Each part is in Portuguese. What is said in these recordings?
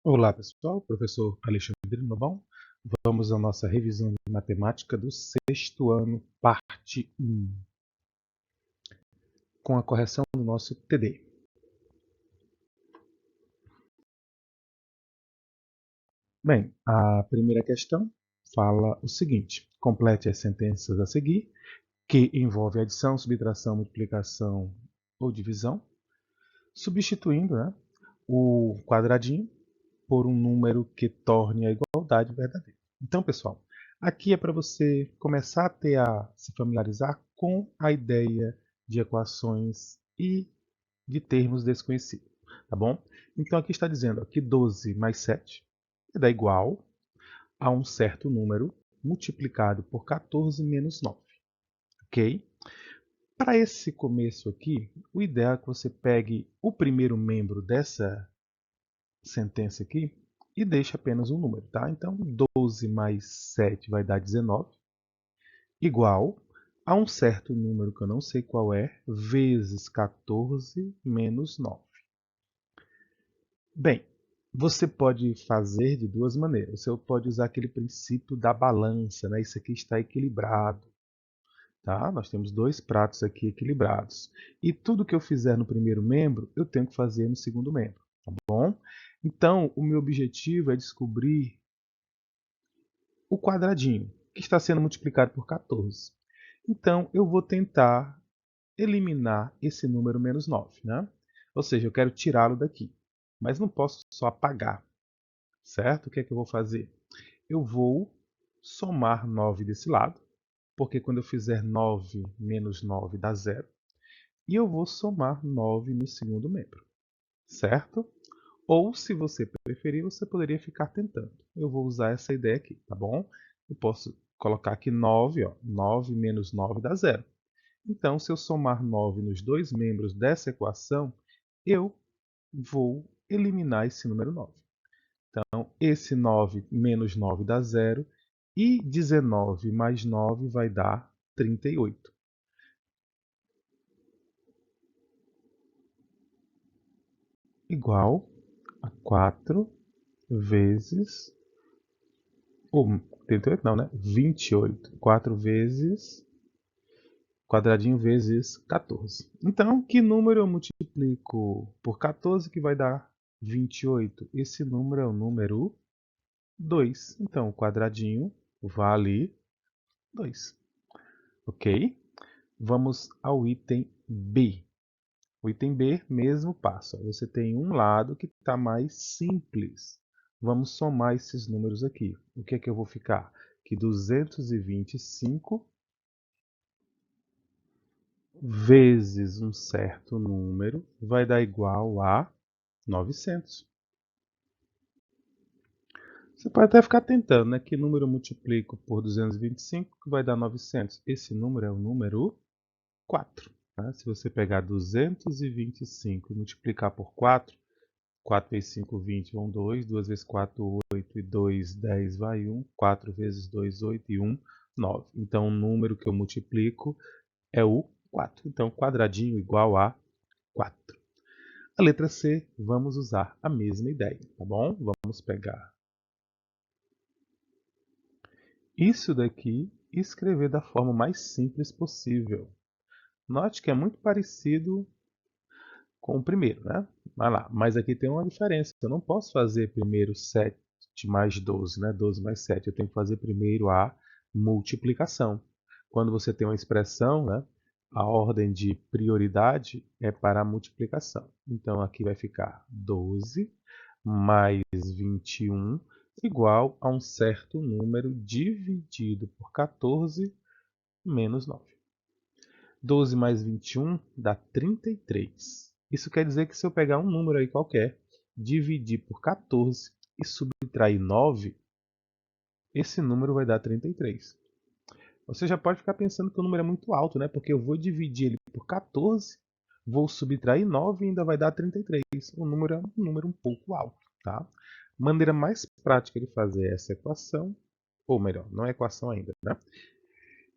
Olá pessoal, professor Alexandre Novão. Vamos à nossa revisão de matemática do sexto ano, parte 1, com a correção do nosso TD. Bem, a primeira questão fala o seguinte: complete as sentenças a seguir, que envolve adição, subtração, multiplicação ou divisão, substituindo, o quadradinho por um número que torne a igualdade verdadeira. Então, pessoal, aqui é para você começar a se familiarizar com a ideia de equações e de termos desconhecidos, tá bom? Então, aqui está dizendo que 12 mais 7 dá igual a um certo número multiplicado por 14 menos 9, ok? Para esse começo aqui, o ideal é que você pegue o primeiro membro dessa sentença aqui e deixe apenas um número, tá? Então, 12 mais 7 vai dar 19, igual a um certo número que eu não sei qual é, vezes 14 menos 9. Bem, você pode fazer de duas maneiras. Você pode usar aquele princípio da balança, né? Isso aqui está equilibrado, tá? Nós temos dois pratos aqui equilibrados. E tudo que eu fizer no primeiro membro, eu tenho que fazer no segundo membro, tá bom? Então, o meu objetivo é descobrir o quadradinho, que está sendo multiplicado por 14. Então, eu vou tentar eliminar esse número menos 9, né? Ou seja, eu quero tirá-lo daqui, mas não posso só apagar, certo? O que é que eu vou fazer? Eu vou somar 9 desse lado, porque quando eu fizer 9 menos 9 dá zero, e eu vou somar 9 no segundo membro, certo? Ou, se você preferir, você poderia ficar tentando. Eu vou usar essa ideia aqui, tá bom? Eu posso colocar aqui 9, ó. 9 menos 9 dá zero. Então, se eu somar 9 nos dois membros dessa equação, eu vou eliminar esse número 9. Então, esse 9 menos 9 dá zero. E 19 mais 9 vai dar 38. Igual a 4 vezes... 38 não, né? 28. 4 vezes... quadradinho vezes 14. Então, que número eu multiplico por 14 que vai dar 28? Esse número é o número 2. Então, o quadradinho vale 2. Ok? Vamos ao item B. O item B, mesmo passo. Você tem um lado que está mais simples. Vamos somar esses números aqui. O que é que eu vou ficar? Que 225 vezes um certo número vai dar igual a 900. Você pode até ficar tentando, né? Que número eu multiplico por 225 que vai dar 900? Esse número é o número 4. Tá? Se você pegar 225 e multiplicar por 4, 4 vezes 5, 20, vão 2. 2 vezes 4, 8. E 2, 10, vai 1. 4 vezes 2, 8. E 1, 9. Então, o número que eu multiplico é o 4. Então, quadradinho igual a 4. A letra C, vamos usar a mesma ideia, tá bom? Vamos pegar isso daqui e escrever da forma mais simples possível. Note que é muito parecido com o primeiro, né? Vai lá, mas aqui tem uma diferença. Eu não posso fazer primeiro 7 mais 12, né? 12 mais 7. Eu tenho que fazer primeiro a multiplicação. Quando você tem uma expressão, né? A ordem de prioridade é para a multiplicação. Então, aqui vai ficar 12 mais 21 igual a um certo número dividido por 14 menos 9. 12 mais 21 dá 33. Isso quer dizer que se eu pegar um número aí qualquer, dividir por 14 e subtrair 9, esse número vai dar 33. Você já pode ficar pensando que o número é muito alto, né? Porque eu vou dividir ele por 14, vou subtrair 9 e ainda vai dar 33. O número é um número um pouco alto, tá? Maneira mais prática de fazer essa equação, ou melhor, não é equação ainda, né?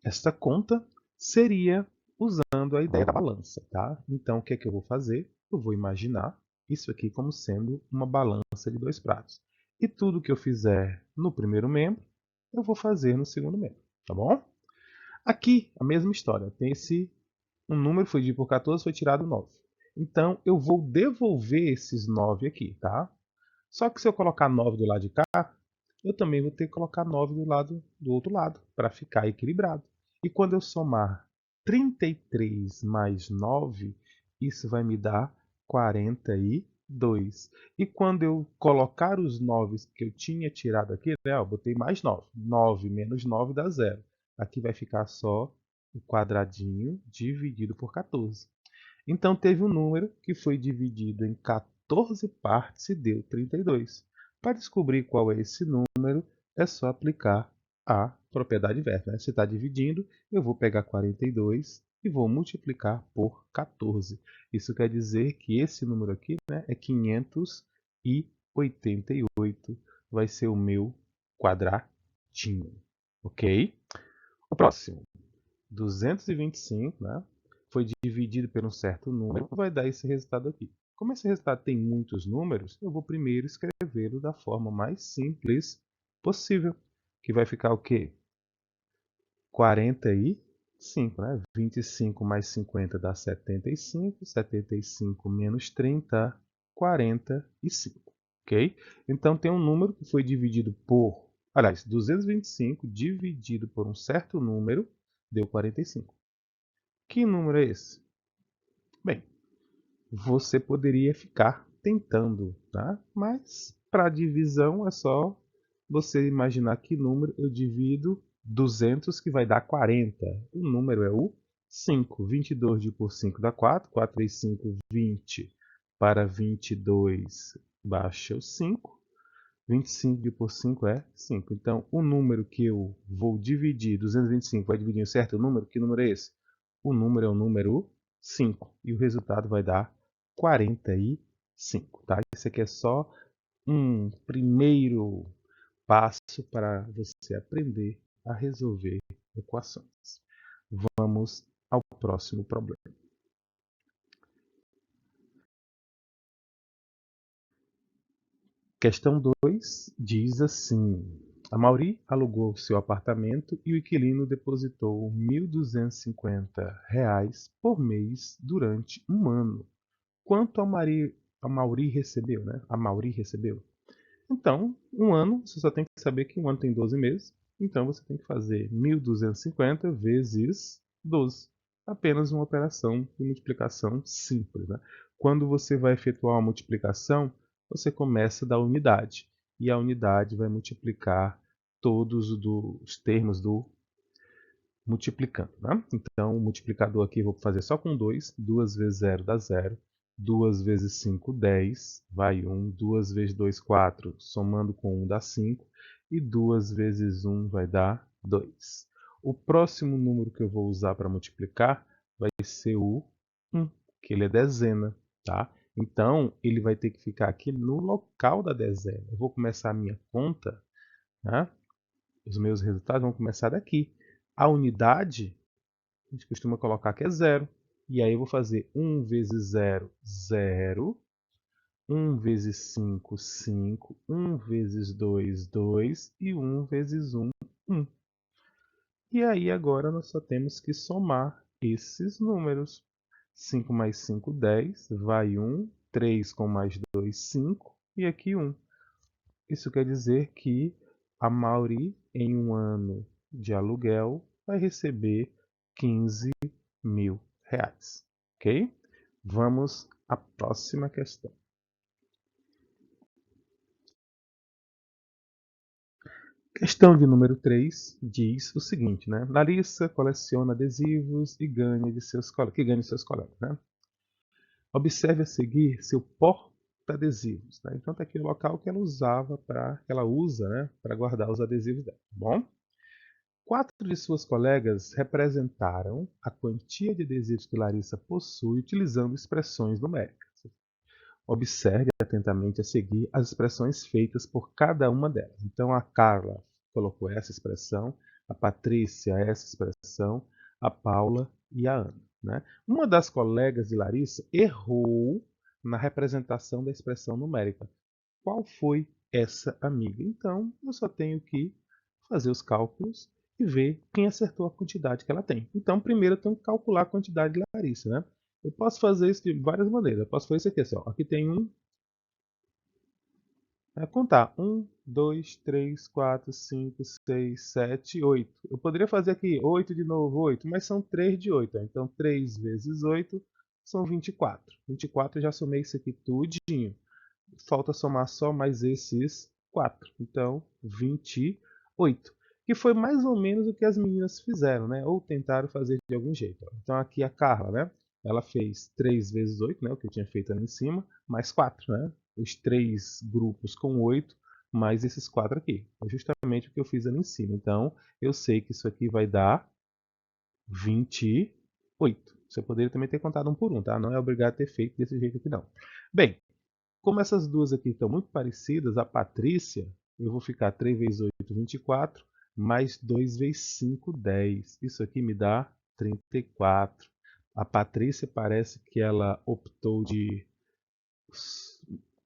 Esta conta seria usando a ideia da balança, tá? Então, o que é que eu vou fazer? Eu vou imaginar isso aqui como sendo uma balança de 2 pratos. E tudo que eu fizer no primeiro membro, eu vou fazer no segundo membro, tá bom? Aqui, a mesma história. Tem um número foi dividido por 14, foi tirado 9. Então, eu vou devolver esses 9 aqui, tá? Só que se eu colocar 9 do lado de cá, eu também vou ter que colocar 9 do outro lado, para ficar equilibrado. E quando eu somar 33 mais 9, isso vai me dar 42. E quando eu colocar os 9 que eu tinha tirado aqui, né, eu botei mais 9. 9 menos 9 dá 0. Aqui vai ficar só o quadradinho dividido por 14. Então teve um número que foi dividido em 14 partes e deu 32. Para descobrir qual é esse número, é só aplicar a propriedade inversa, né? Se está dividindo, eu vou pegar 42 e vou multiplicar por 14. Isso quer dizer que esse número aqui, né, é 588. Vai ser o meu quadradinho. Ok? O próximo. 225, né, foi dividido por um certo número, vai dar esse resultado aqui. Como esse resultado tem muitos números, eu vou primeiro escrevê-lo da forma mais simples possível, que vai ficar o quê? 45, né? 25 mais 50 dá 75, 75 menos 30, 45, ok? Então tem um número que foi dividido por, aliás, 225 dividido por um certo número deu 45. Que número é esse? Bem, você poderia ficar tentando, tá? Mas para divisão é só você imaginar que número eu divido 200 que vai dar 40. O número é o 5. 22 dividido por 5 dá 4. 4 vezes 5, 20. Para 22 baixa o 5. 25 dividido por 5 é 5. Então, o número que eu vou dividir, 225, vai dividir em um certo número, que número é esse? O número é o número 5. E o resultado vai dar 45. Tá? Esse aqui é só um primeiro passo para você aprender a resolver equações. Vamos ao próximo problema. Questão 2 diz assim: Amaury alugou seu apartamento e o inquilino depositou R$ 1.250 por mês durante um ano. Quanto Amaury recebeu, né? Amaury recebeu. Então, um ano, você só tem que saber que um ano tem 12 meses. Então, você tem que fazer 1.250 vezes 12. Apenas uma operação de multiplicação simples, né? Quando você vai efetuar uma multiplicação, você começa da unidade. E a unidade vai multiplicar todos os termos do multiplicando. Né? Então, o multiplicador aqui eu vou fazer só com 2. 2 vezes 0 dá 0. 2 vezes 5, 10. Vai 1. 2 vezes 2, 4. Somando com 1 dá 5. E 2 vezes 1 vai dar 2. O próximo número que eu vou usar para multiplicar vai ser o 1, que ele é dezena. Tá? Então, ele vai ter que ficar aqui no local da dezena. Eu vou começar a minha conta, né? Os meus resultados vão começar daqui. A unidade, a gente costuma colocar que é 0. E aí eu vou fazer 1 vezes 0, 0. 1 vezes 5, 5. 1 vezes 2, 2. E 1 vezes 1, 1. E aí agora nós só temos que somar esses números. 5 mais 5, 10. Vai 1. 3 com mais 2, 5. E aqui 1. Isso quer dizer que a Mauri, em um ano de aluguel, vai receber 15 mil reais. Ok? Vamos à próxima questão. Questão de número 3 diz o seguinte, né? Larissa coleciona adesivos e ganha de seus colegas, né? Observe a seguir seu porta-adesivos, né? Então está aqui o local que ela usa, né, para guardar os adesivos dela, tá bom? 4 de suas colegas representaram a quantia de adesivos que Larissa possui utilizando expressões numéricas. Observe atentamente a seguir as expressões feitas por cada uma delas. Então, a Carla colocou essa expressão, a Patrícia essa expressão, a Paula e a Ana. Né? Uma das colegas de Larissa errou na representação da expressão numérica. Qual foi essa amiga? Então, eu só tenho que fazer os cálculos e ver quem acertou a quantidade que ela tem. Então, primeiro eu tenho que calcular a quantidade de Larissa, né? Eu posso fazer isso de várias maneiras. Eu posso fazer isso aqui, assim, ó. Aqui tem um. Vai contar. 1, 2, 3, 4, 5, 6, 7, 8. Eu poderia fazer aqui 8 de novo, 8, mas são 3 de 8. Ó. Então, 3 vezes 8 são 24. 24 eu já somei isso aqui tudinho. Falta somar só mais esses 4. Então, 28. Que foi mais ou menos o que as meninas fizeram, né? Ou tentaram fazer de algum jeito. Ó. Então, aqui a Carla, né? Ela fez 3 vezes 8, né? O que eu tinha feito ali em cima, mais 4, né? Os 3 grupos com 8, mais esses 4 aqui. É justamente o que eu fiz ali em cima. Então, eu sei que isso aqui vai dar 28. Você poderia também ter contado um por um, tá? Não é obrigado a ter feito desse jeito aqui, não. Bem, como essas duas aqui estão muito parecidas, a Patrícia, eu vou ficar 3 vezes 8, 24, mais 2 vezes 5, 10. Isso aqui me dá 34. A Patrícia parece que ela optou de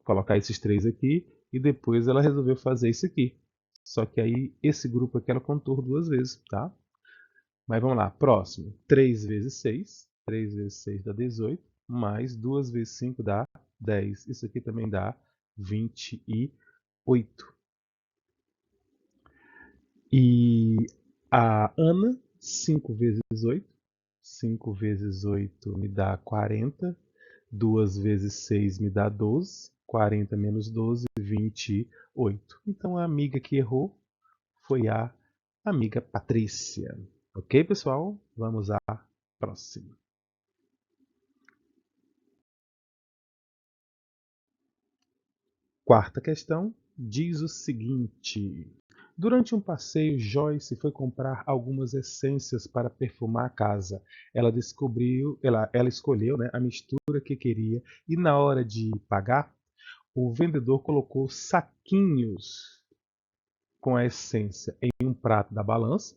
colocar esses três aqui e depois ela resolveu fazer isso aqui. Só que aí esse grupo aqui ela contou duas vezes, tá? Mas vamos lá, próximo. 3 vezes 6. 3 vezes 6 dá 18. Mais 2 vezes 5 dá 10. Isso aqui também dá 28. E a Ana, 5 vezes 8. 5 vezes 8 me dá 40. 2 vezes 6 me dá 12. 40 menos 12, 28. Então a amiga que errou foi a amiga Patrícia. Ok, pessoal? Vamos à próxima. Quarta questão diz o seguinte: durante um passeio, Joyce foi comprar algumas essências para perfumar a casa. Ela escolheu, né, a mistura que queria e na hora de pagar, o vendedor colocou saquinhos com a essência em um prato da balança.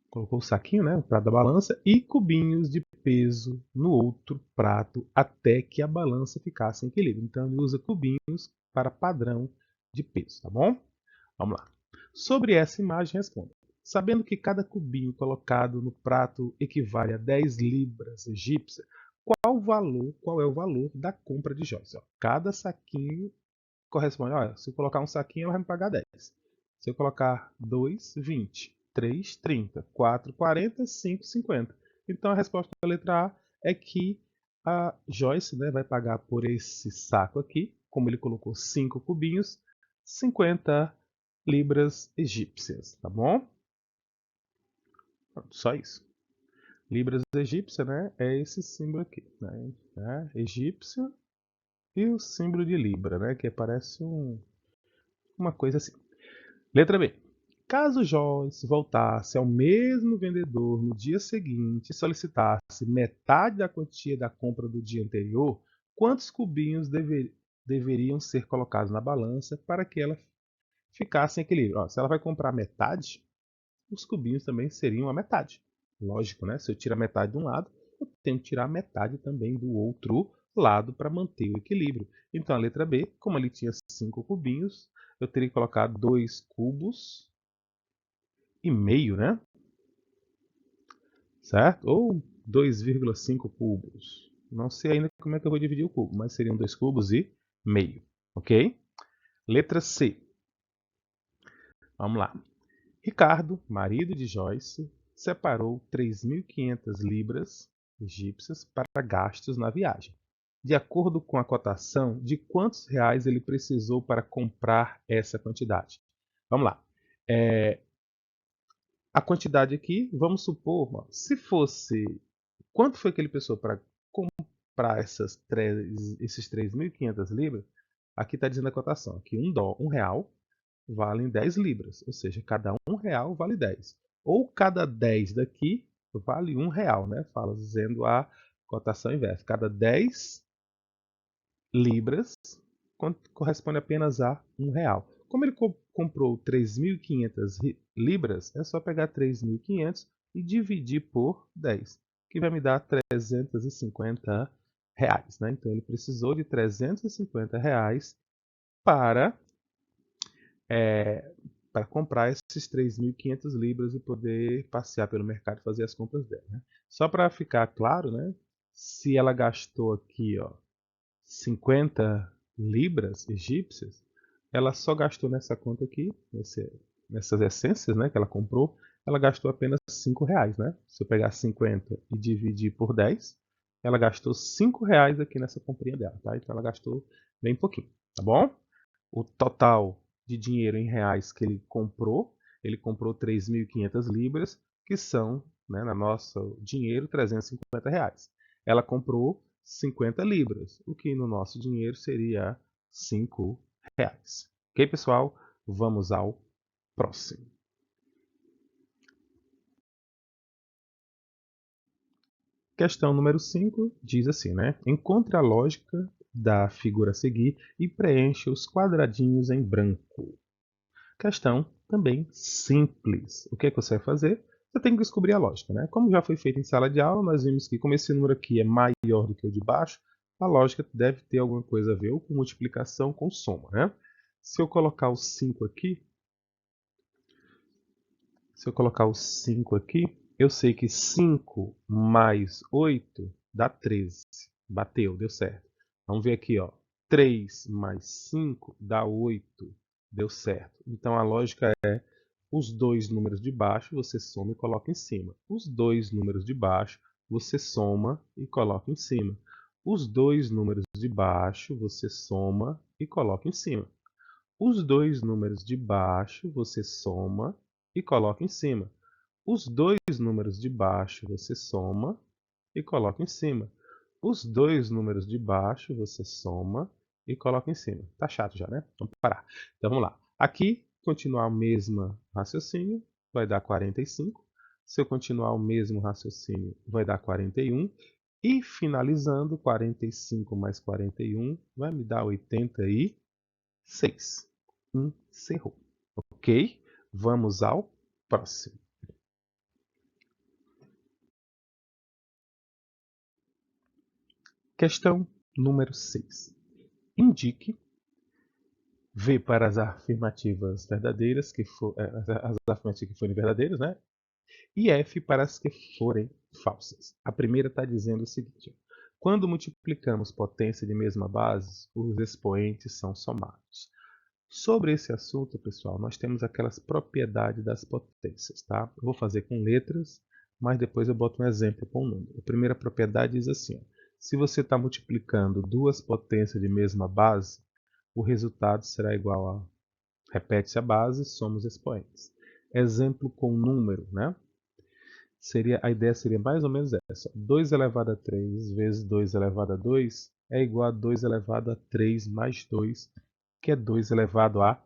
Colocou o saquinho, né, no prato da balança, e cubinhos de peso no outro prato até que a balança ficasse em equilíbrio. Então ele usa cubinhos para padrão de peso, tá bom? Vamos lá. Sobre essa imagem, responda. Sabendo que cada cubinho colocado no prato equivale a 10 libras egípcias, qual é o valor da compra de Joyce? Ó, cada saquinho corresponde, olha, se eu colocar um saquinho, ela vai me pagar 10. Se eu colocar 2, 20. 3, 30. 4, 40. 5, 50. Então a resposta da letra A é que a Joyce, né, vai pagar por esse saco aqui, como ele colocou 5 cubinhos, 50 libras egípcias, tá bom? Só isso. Libras egípcia, né, é esse símbolo aqui, né, egípcio e o símbolo de Libra, né, que parece uma coisa assim. Letra B. Caso Joyce voltasse ao mesmo vendedor no dia seguinte e solicitasse metade da quantia da compra do dia anterior, quantos cubinhos deveriam ser colocados na balança para que ela ficasse em equilíbrio? Ó, se ela vai comprar metade, os cubinhos também seriam a metade. Lógico, né? Se eu tirar metade de um lado, eu tenho que tirar metade também do outro lado para manter o equilíbrio. Então a letra B, como ele tinha 5 cubinhos, eu teria que colocar 2 cubos e meio, né? Certo? Ou 2,5 cubos. Não sei ainda como é que eu vou dividir o cubo, mas seriam 2 cubos e meio. Ok? Letra C. Vamos lá. Ricardo, marido de Joyce, separou 3.500 libras egípcias para gastos na viagem. De acordo com a cotação, de quantos reais ele precisou para comprar essa quantidade? Vamos lá. A quantidade aqui, vamos supor, ó, se fosse... Quanto foi que ele precisou para comprar esses 3.500 libras? Aqui está dizendo a cotação. Aqui um real vale 10 libras. Ou seja, cada um real vale 10. Ou cada 10 daqui vale um real, né? Fala dizendo a cotação inversa. Cada 10 libras corresponde apenas a um real. Como ele comprou 3.500 libras, é só pegar 3.500 e dividir por 10, que vai me dar 350 reais, né? Então ele precisou de 350 reais para, para comprar esses 3.500 libras e poder passear pelo mercado e fazer as compras dela, né? Só para ficar claro, né? Se ela gastou aqui, ó, 50 libras egípcias, ela só gastou nessa conta aqui, nessas essências, né, que ela comprou, ela gastou apenas 5 reais, né? Se eu pegar 50 e dividir por 10, ela gastou 5 reais aqui nessa comprinha dela, tá? Então ela gastou bem pouquinho, tá bom? O total de dinheiro em reais que ele comprou 3.500 libras, que são, né, na nossa dinheiro, 350 reais. Ela comprou 50 libras, o que no nosso dinheiro seria 5 reais. Ok, pessoal? Vamos ao próximo. Questão número 5 diz assim, né? Encontre a lógica da figura a seguir e preencha os quadradinhos em branco. Questão também simples. O que é que você vai fazer? Você tem que descobrir a lógica, né? Como já foi feito em sala de aula, nós vimos que como esse número aqui é maior do que o de baixo, a lógica deve ter alguma coisa a ver ou com multiplicação ou com soma, né? Se eu colocar o 5 aqui, eu sei que 5 mais 8 dá 13. Bateu, deu certo. Vamos ver aqui, ó. 3 mais 5 dá 8. Deu certo. Então a lógica é os dois números de baixo você soma e coloca em cima. Os dois números de baixo você soma e coloca em cima. Os dois números de baixo você soma e coloca em cima. Os dois números de baixo você soma e coloca em cima. Os dois números de baixo você soma e coloca em cima. Os dois números de baixo você soma e coloca em cima. Tá chato já, né? Vamos parar. Então vamos lá. Aqui, continuar o mesmo raciocínio, vai dar 45. Se eu continuar o mesmo raciocínio, vai dar 41. E finalizando, 45 mais 41 vai me dar 86. Encerrou. Ok? Vamos ao próximo. Questão número 6. Indique V para as afirmativas verdadeiras, as afirmativas que forem verdadeiras, né? E F para as que forem falsas. A primeira está dizendo o seguinte: quando multiplicamos potência de mesma base, os expoentes são somados. Sobre esse assunto, pessoal, nós temos aquelas propriedades das potências, tá? Eu vou fazer com letras, mas depois eu boto um exemplo com o número. A primeira propriedade diz assim, ó, se você está multiplicando duas potências de mesma base, o resultado será igual a, repete-se a base, somos expoentes. Exemplo com número, né? A ideia seria mais ou menos essa. 2 elevado a 3 vezes 2 elevado a 2 é igual a 2 elevado a 3 mais 2, que é 2 elevado a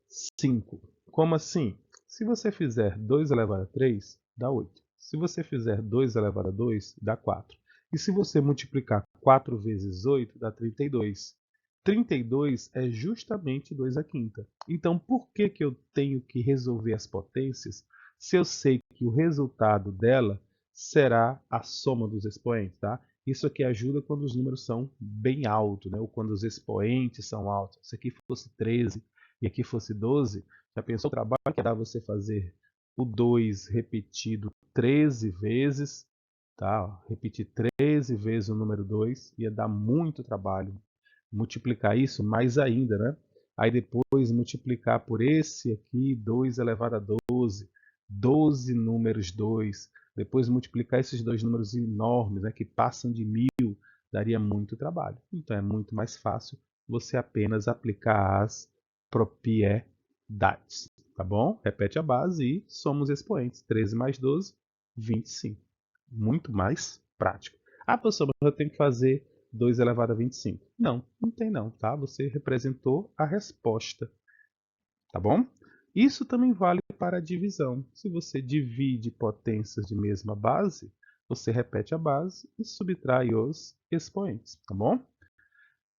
5. Como assim? Se você fizer 2 elevado a 3, dá 8. Se você fizer 2 elevado a 2, dá 4. E se você multiplicar 4 vezes 8, dá 32. 32 é justamente 2 à quinta. Então, por que eu tenho que resolver as potências se eu sei que o resultado dela será a soma dos expoentes, tá? Isso aqui ajuda quando os números são bem altos, né? Ou quando os expoentes são altos. Se aqui fosse 13 e aqui fosse 12, já pensou o trabalho que dá você fazer o 2 repetido 13 vezes, tá? Repetir 13 vezes o número 2 ia dar muito trabalho. Multiplicar isso mais ainda, né? Aí depois multiplicar por esse aqui, 2 elevado a 12, 12 números 2, depois multiplicar esses dois números enormes, né, que passam de 1000, daria muito trabalho. Então é muito mais fácil você apenas aplicar as propriedades, tá bom? Repete a base e somos expoentes. 13 mais 12, 25. Muito mais prático. Ah, professor, mas eu tenho que fazer 2 elevado a 25. Não, não tem não, tá? Você representou a resposta, tá bom? Isso também vale para a divisão. Se você divide potências de mesma base, você repete a base e subtrai os expoentes, tá bom?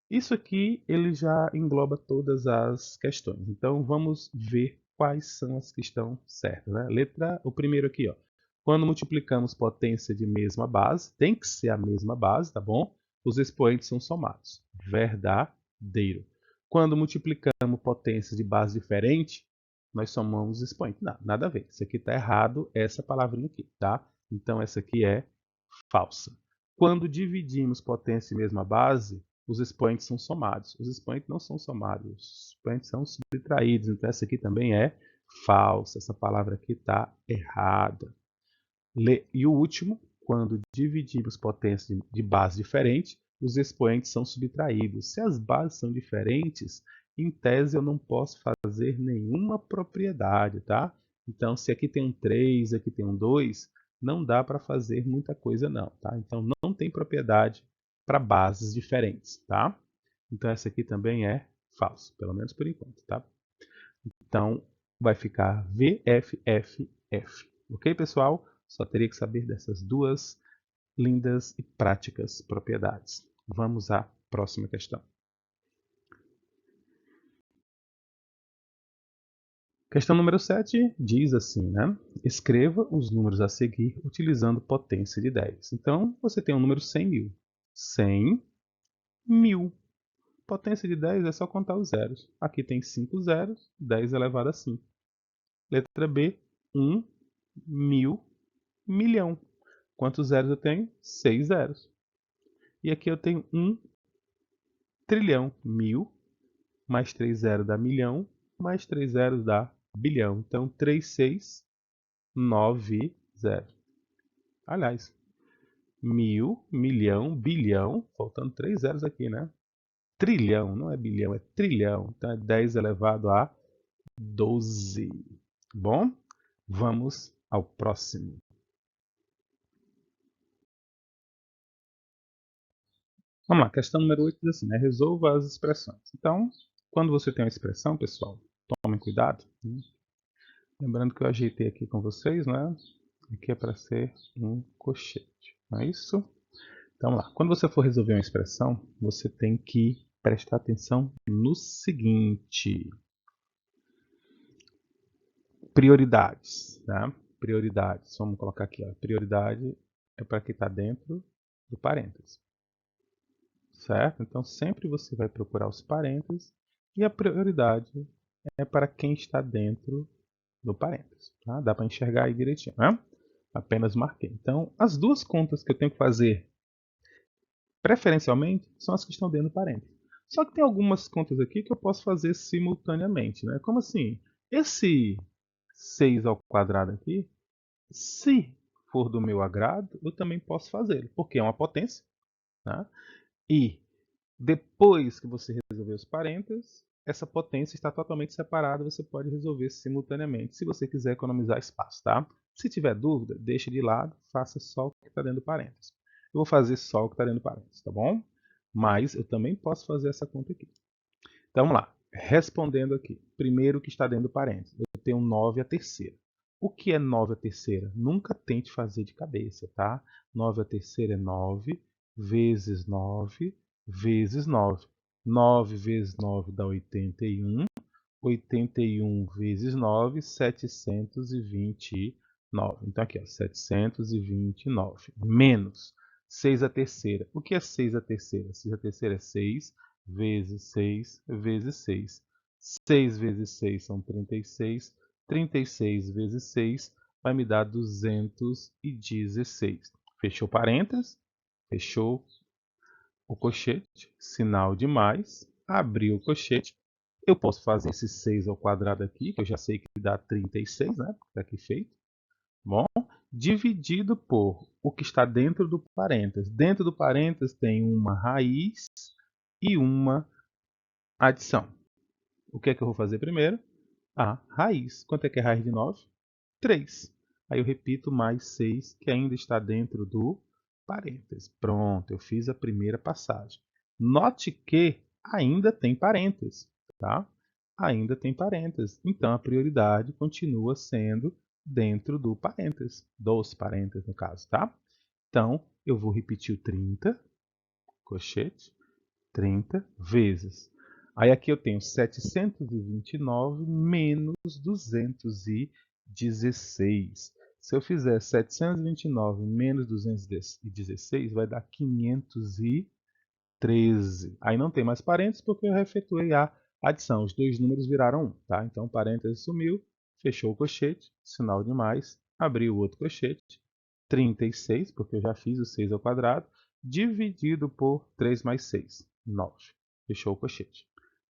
Isso aqui ele já engloba todas as questões. Então vamos ver quais são as que estão certas, né? O primeiro aqui, ó. Quando multiplicamos potência de mesma base, tem que ser a mesma base, tá bom? os expoentes são somados. Verdadeiro. Quando multiplicamos potências de base diferente, nós somamos expoentes. Não, nada a ver. Isso aqui está errado, essa palavrinha aqui, tá? Então, essa aqui é falsa. Quando dividimos potência e mesma base, os expoentes são somados. Os expoentes não são somados, os expoentes são subtraídos. Então, essa aqui também é falsa. Essa palavra aqui está errada. E o último, quando dividimos potências de base diferente, os expoentes são subtraídos. Se as bases são diferentes, em tese eu não posso fazer nenhuma propriedade, tá? Então, se aqui tem um 3, aqui tem um 2, não dá para fazer muita coisa não, tá? Então, não tem propriedade para bases diferentes, tá? Então, essa aqui também é falso, pelo menos por enquanto, tá? Então, vai ficar VFFF. Ok, pessoal? Só teria que saber dessas duas lindas e práticas propriedades. Vamos à próxima questão. Questão número 7 diz assim, né? Escreva os números a seguir utilizando potência de 10. Então, você tem o número 100 mil. 100 mil. Potência de 10 é só contar os zeros. Aqui tem 5 zeros, 10 elevado a 5. Letra B, 1 mil milhão. Quantos zeros eu tenho? 6 zeros. E aqui eu tenho 1 trilhão. 1000 mais 3 zeros dá milhão, mais 3 zeros dá bilhão. Então, 3690. Aliás, 1000, milhão, bilhão, faltando 3 zeros aqui, né? Trilhão, não é bilhão, é trilhão. Então, é 10 elevado a 12. Bom, vamos ao próximo. Vamos lá, questão número 8 diz assim, né? Resolva as expressões. Então, quando você tem uma expressão, pessoal, tomem cuidado. Né? Lembrando que eu ajeitei aqui com vocês, né? Aqui é para ser um colchete, não é isso? Então, vamos lá. Quando você for resolver uma expressão, você tem que prestar atenção no seguinte. Prioridades, tá? Prioridades. Vamos colocar aqui, ó. Prioridade é para quem está dentro do parênteses. Certo? Então, sempre você vai procurar os parênteses e a prioridade é para quem está dentro do parênteses. Tá? Dá para enxergar aí direitinho, né? Apenas marquei. Então, as duas contas que eu tenho que fazer, preferencialmente, são as que estão dentro do parênteses. Só que tem algumas contas aqui que eu posso fazer simultaneamente, né? Como assim? Esse 6 ao quadrado aqui, se for do meu agrado, eu também posso fazê-lo, porque é uma potência, tá? E depois que você resolver os parênteses, essa potência está totalmente separada, você pode resolver simultaneamente, se você quiser economizar espaço, tá? Se tiver dúvida, deixe de lado, faça só o que está dentro do parênteses. Eu vou fazer só o que está dentro do parênteses, tá bom? Mas eu também posso fazer essa conta aqui. Então vamos lá, respondendo aqui. Primeiro o que está dentro do parênteses. Eu tenho 9 a terceira. O que é 9 a terceira? Nunca tente fazer de cabeça, tá? 9 a terceira é 9 vezes 9 vezes 9. 9 vezes 9 dá 81. 81 vezes 9, 729. Então aqui, ó, 729. Menos 6 a terceira. O que é 6 a terceira? 6 a terceira é 6 vezes 6 vezes 6. 6 vezes 6 são 36. 36 vezes 6 vai me dar 216. Fechou parênteses? Fechou o colchete, sinal de mais, abri o colchete. Eu posso fazer esse 6 ao quadrado aqui, que eu já sei que dá 36, né? Está aqui feito. Bom, dividido por o que está dentro do parênteses. Dentro do parênteses tem uma raiz e uma adição. O que é que eu vou fazer primeiro? A raiz. Quanto é que é a raiz de 9? 3. Aí eu repito mais 6, que ainda está dentro do parênteses. Pronto, eu fiz a primeira passagem. Note que ainda tem parênteses, tá? Ainda tem parênteses. Então, a prioridade continua sendo dentro do parênteses, dos parênteses no caso, tá? Então, eu vou repetir o 30, colchete, 30 vezes. Aí aqui eu tenho 729 menos 216. Se eu fizer 729 menos 216, vai dar 512. 13. Aí não tem mais parênteses porque eu efetuei a adição. Os dois números viraram 1, tá? Então, parênteses sumiu, fechou o colchete, sinal de mais, abriu o outro colchete, 36, porque eu já fiz o 6 ao quadrado, dividido por 3 mais 6, 9. Fechou o colchete.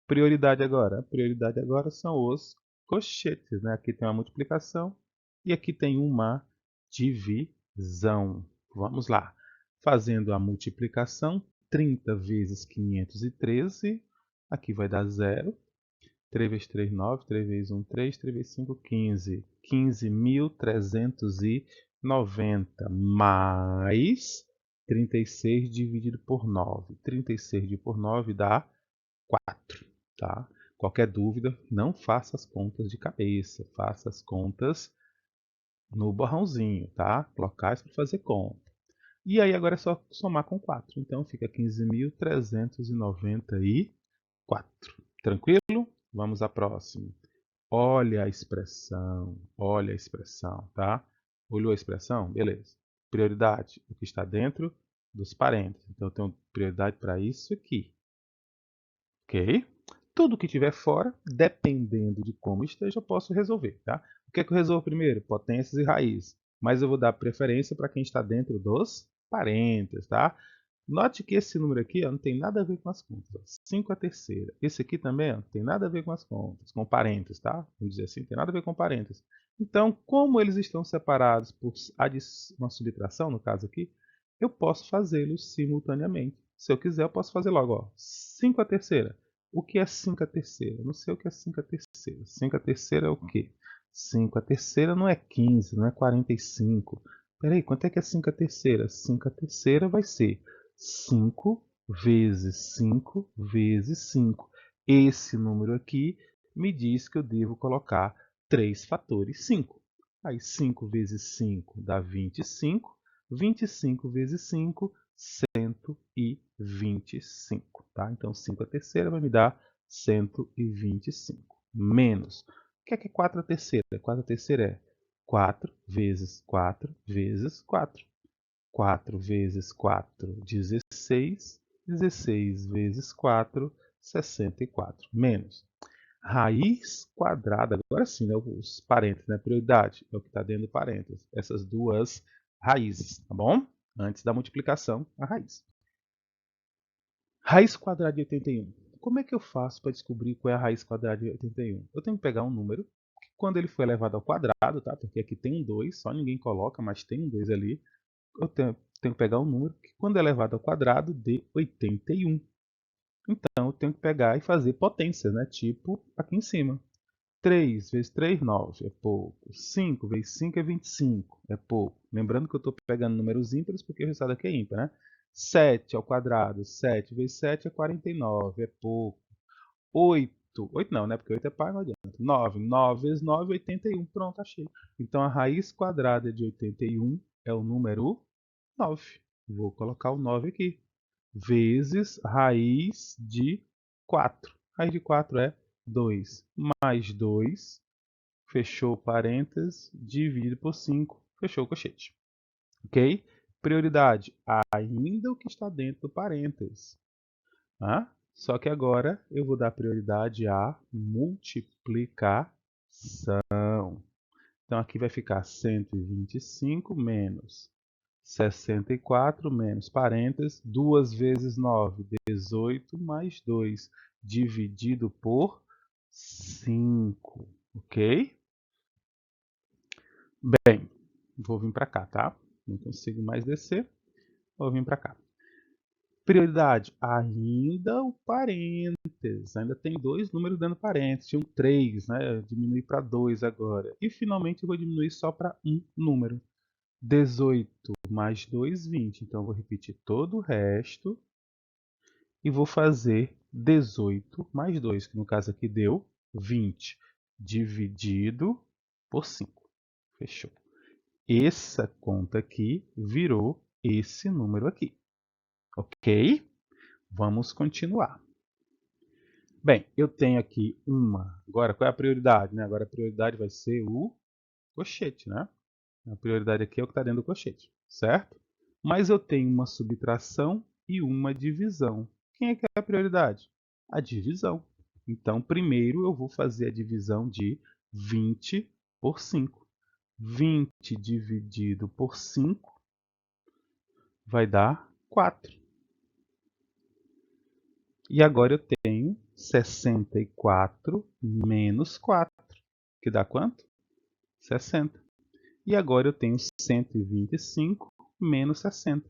Prioridade agora. A prioridade agora são os colchetes, né? Aqui tem uma multiplicação e aqui tem uma divisão. Vamos lá. Fazendo a multiplicação, 30 vezes 513, aqui vai dar 0. 3 vezes 3, 9. 3 vezes 1, 3. 3 vezes 5, 15. 15.390 mais 36 dividido por 9. 36 dividido por 9 dá 4. Tá? Qualquer dúvida, não faça as contas de cabeça. Faça as contas no borrãozinho, tá? Locais para fazer conta. E aí agora é só somar com 4. Então fica 15.394. Tranquilo? Vamos à próxima. Olha a expressão, tá? Olhou a expressão? Beleza. Prioridade, o que está dentro dos parênteses. Então eu tenho prioridade para isso aqui. Ok? Tudo que tiver fora, dependendo de como esteja, eu posso resolver, tá? O que é que eu resolvo primeiro? Potências e raízes. Mas eu vou dar preferência para quem está dentro dos parênteses, tá? Note que esse número aqui ó, não tem nada a ver com as contas. Ó. 5 a terceira. Esse aqui também ó, não tem nada a ver com as contas, com parênteses, tá? Vamos dizer assim, não tem nada a ver com parênteses. Então, como eles estão separados por uma subtração, no caso aqui, eu posso fazê-los simultaneamente. Se eu quiser, eu posso fazer logo. Ó. 5 a terceira. O que é 5 a terceira? Não sei o que é 5 a terceira. 5 a terceira é o quê? 5 a terceira não é 15, não é 45. Peraí, quanto é que é 5 a terceira? 5 a terceira vai ser 5 vezes 5 vezes 5. Esse número aqui me diz que eu devo colocar 3 fatores 5. Aí 5 vezes 5 dá 25. 25 vezes 5, 125. Tá? Então 5 a terceira vai me dar 125. Menos. O que é 4 a terceira? 4 a terceira é 4 vezes 4 vezes 4. 4 vezes 4, 16. 16 vezes 4, 64. Menos. Raiz quadrada, agora sim, né, os parênteses, né, prioridade é o que está dentro do parênteses. Essas duas raízes, tá bom? Antes da multiplicação, a raiz. Raiz quadrada de 81. Como é que eu faço para descobrir qual é a raiz quadrada de 81? Eu tenho que pegar um número, que quando ele foi elevado ao quadrado, tá? Porque aqui tem um 2, só ninguém coloca, mas tem um 2 ali. Eu tenho que pegar um número que quando é elevado ao quadrado dê 81. Então eu tenho que pegar e fazer potências, né? Tipo aqui em cima. 3 vezes 3, 9, é pouco. 5 vezes 5 é 25, é pouco. Lembrando que eu estou pegando números ímpares porque o resultado aqui é ímpar, né? 7 ao quadrado, 7 vezes 7 é 49, é pouco. 8 não, né? Porque 8 é par, não adianta. 9 vezes 9 é 81, pronto, achei. Então a raiz quadrada de 81 é o número 9. Vou colocar o 9 aqui. Vezes raiz de 4. Raiz de 4 é 2 mais 2, fechou parênteses, dividido por 5, fechou o colchete. Ok? Prioridade, ainda o que está dentro do parênteses. Ah? Só que agora eu vou dar prioridade à multiplicação. Então aqui vai ficar 125 menos 64 menos parênteses, 2 vezes 9, 18 mais 2, dividido por 5, ok? Bem, vou vir para cá, tá? Não consigo mais descer, vou vir para cá. Prioridade, ainda o parênteses, ainda tem dois números dando parênteses, tinham 3, né? Eu diminui para 2 agora. E finalmente eu vou diminuir só para um número. 18 mais 2, 20. Então eu vou repetir todo o resto e vou fazer 18 mais 2, que no caso aqui deu 20, dividido por 5. Fechou. Essa conta aqui virou esse número aqui. Ok? Vamos continuar. Bem, eu tenho aqui uma. Agora, qual é a prioridade? Né? Agora a prioridade vai ser o colchete, né? A prioridade aqui é o que está dentro do colchete, certo? Mas eu tenho uma subtração e uma divisão. Quem é que é a prioridade? A divisão. Então, primeiro eu vou fazer a divisão de 20 por 5. 20 dividido por 5 vai dar 4. E agora eu tenho 64 menos 4, que dá quanto? 60. E agora eu tenho 125 menos 60.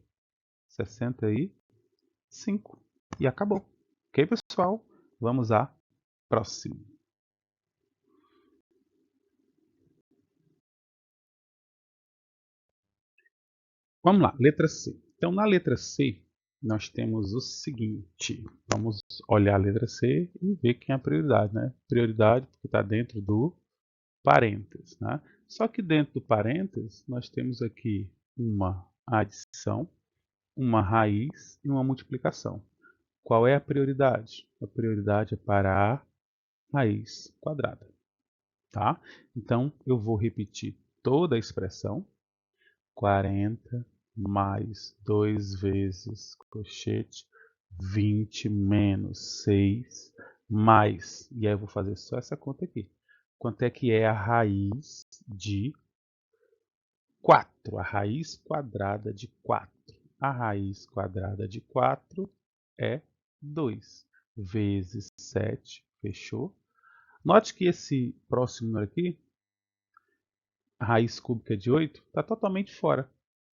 65. E acabou. Ok, pessoal? Vamos à próxima. Vamos lá, letra C. Então, na letra C, nós temos o seguinte. Vamos olhar a letra C e ver quem é a prioridade, né? Prioridade porque está dentro do parênteses, né? Só que dentro do parênteses, nós temos aqui uma adição, uma raiz e uma multiplicação. Qual é a prioridade? A prioridade é para a raiz quadrada, tá? Então, eu vou repetir toda a expressão. 40 mais 2 vezes cochete 20 menos 6 mais, e aí eu vou fazer só essa conta aqui. Quanto é que é a raiz de 4? A raiz quadrada de 4. A raiz quadrada de 4 é 2 vezes 7, fechou? Note que esse próximo número aqui, a raiz cúbica de 8, está totalmente fora.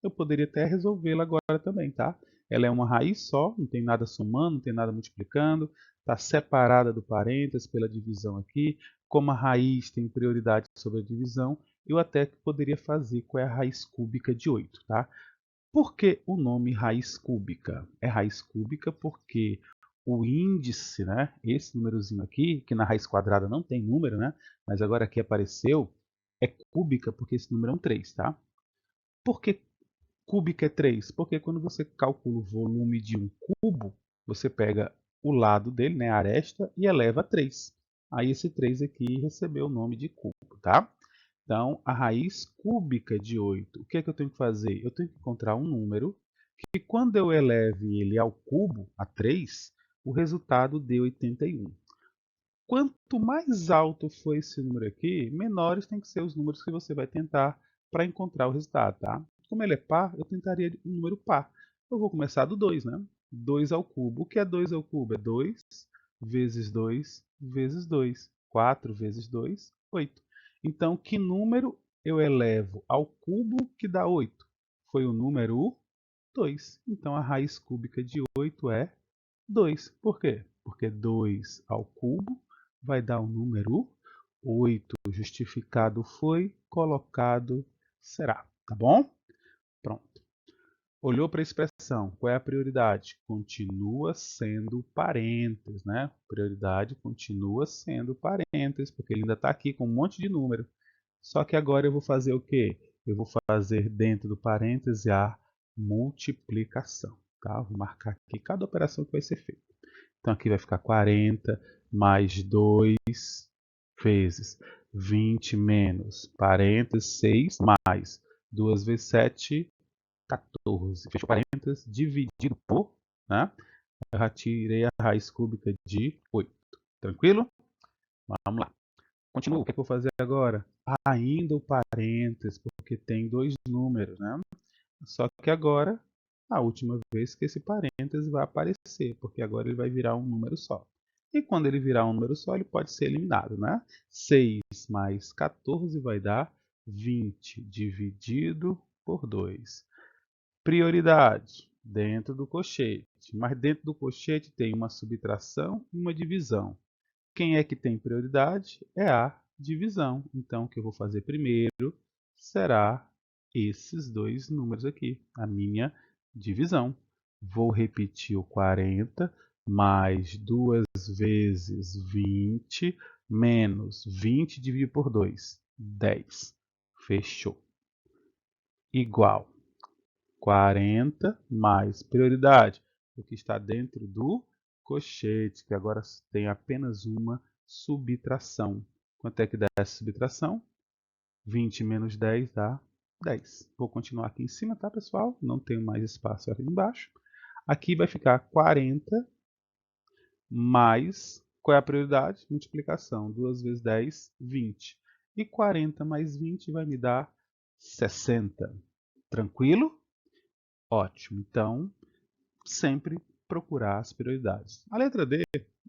Eu poderia até resolvê-la agora também, tá? Ela é uma raiz só, não tem nada somando, não tem nada multiplicando, está separada do parênteses pela divisão aqui. Como a raiz tem prioridade sobre a divisão, eu até poderia fazer qual é a raiz cúbica de 8, tá? Por que o nome raiz cúbica? É raiz cúbica porque o índice, né, esse númerozinho aqui, que na raiz quadrada não tem número, né, mas agora aqui apareceu, é cúbica porque esse número é um 3, tá? Por que cúbica é 3? Porque quando você calcula o volume de um cubo, você pega o lado dele, né, a aresta, e eleva a 3. Aí esse 3 aqui recebeu o nome de cubo, tá? Então, a raiz cúbica de 8, o que é que eu tenho que fazer? Eu tenho que encontrar um número que, quando eu eleve ele ao cubo, a 3, o resultado dê 81. Quanto mais alto for esse número aqui, menores tem que ser os números que você vai tentar para encontrar o resultado, tá? Como ele é par, eu tentaria um número par. Eu vou começar do 2, né? 2 ao cubo. O que é 2 ao cubo? É 2 vezes 2 vezes 2. 4 vezes 2, 8. Então, que número eu elevo ao cubo que dá 8? Foi o número 2. Então, a raiz cúbica de 8 é 2. Por quê? Porque 2 ao cubo vai dar o número 8. Justificado foi, colocado será. Tá bom? Pronto. Olhou para a expressão. Qual é a prioridade? Continua sendo parênteses, né? Prioridade continua sendo parênteses, porque ele ainda está aqui com um monte de número. Só que agora eu vou fazer o quê? Eu vou fazer dentro do parêntese a multiplicação. Tá? Vou marcar aqui cada operação que vai ser feita. Então aqui vai ficar 40 mais 2 vezes 20 menos parênteses 6 mais 2 vezes 7, 14. Fechou parênteses, dividido por, né? Eu já tirei a raiz cúbica de 8. Tranquilo? Vamos lá. Continua. O que eu vou fazer agora? Ainda o parênteses, porque tem dois números, né? Só que agora, a última vez que esse parênteses vai aparecer, porque agora ele vai virar um número só. E quando ele virar um número só, ele pode ser eliminado, né? 6 mais 14 vai dar 20 dividido por 2. Prioridade, dentro do cochete. Mas dentro do cochete tem uma subtração e uma divisão. Quem é que tem prioridade? É a divisão. Então, o que eu vou fazer primeiro será esses dois números aqui, a minha divisão. Vou repetir o 40 mais 2 vezes 20 menos 20 dividido por 2, 10. Fechou. Igual 40 mais prioridade, o que está dentro do cochete, que agora tem apenas uma subtração. Quanto é que dá essa subtração? 20 menos 10 dá 10. Vou continuar aqui em cima, tá, pessoal? Não tenho mais espaço aqui embaixo. Aqui vai ficar 40 mais, qual é a prioridade? Multiplicação, 2 vezes 10, 20. E 40 mais 20 vai me dar 60. Tranquilo? Ótimo. Então, sempre procurar as prioridades. A letra D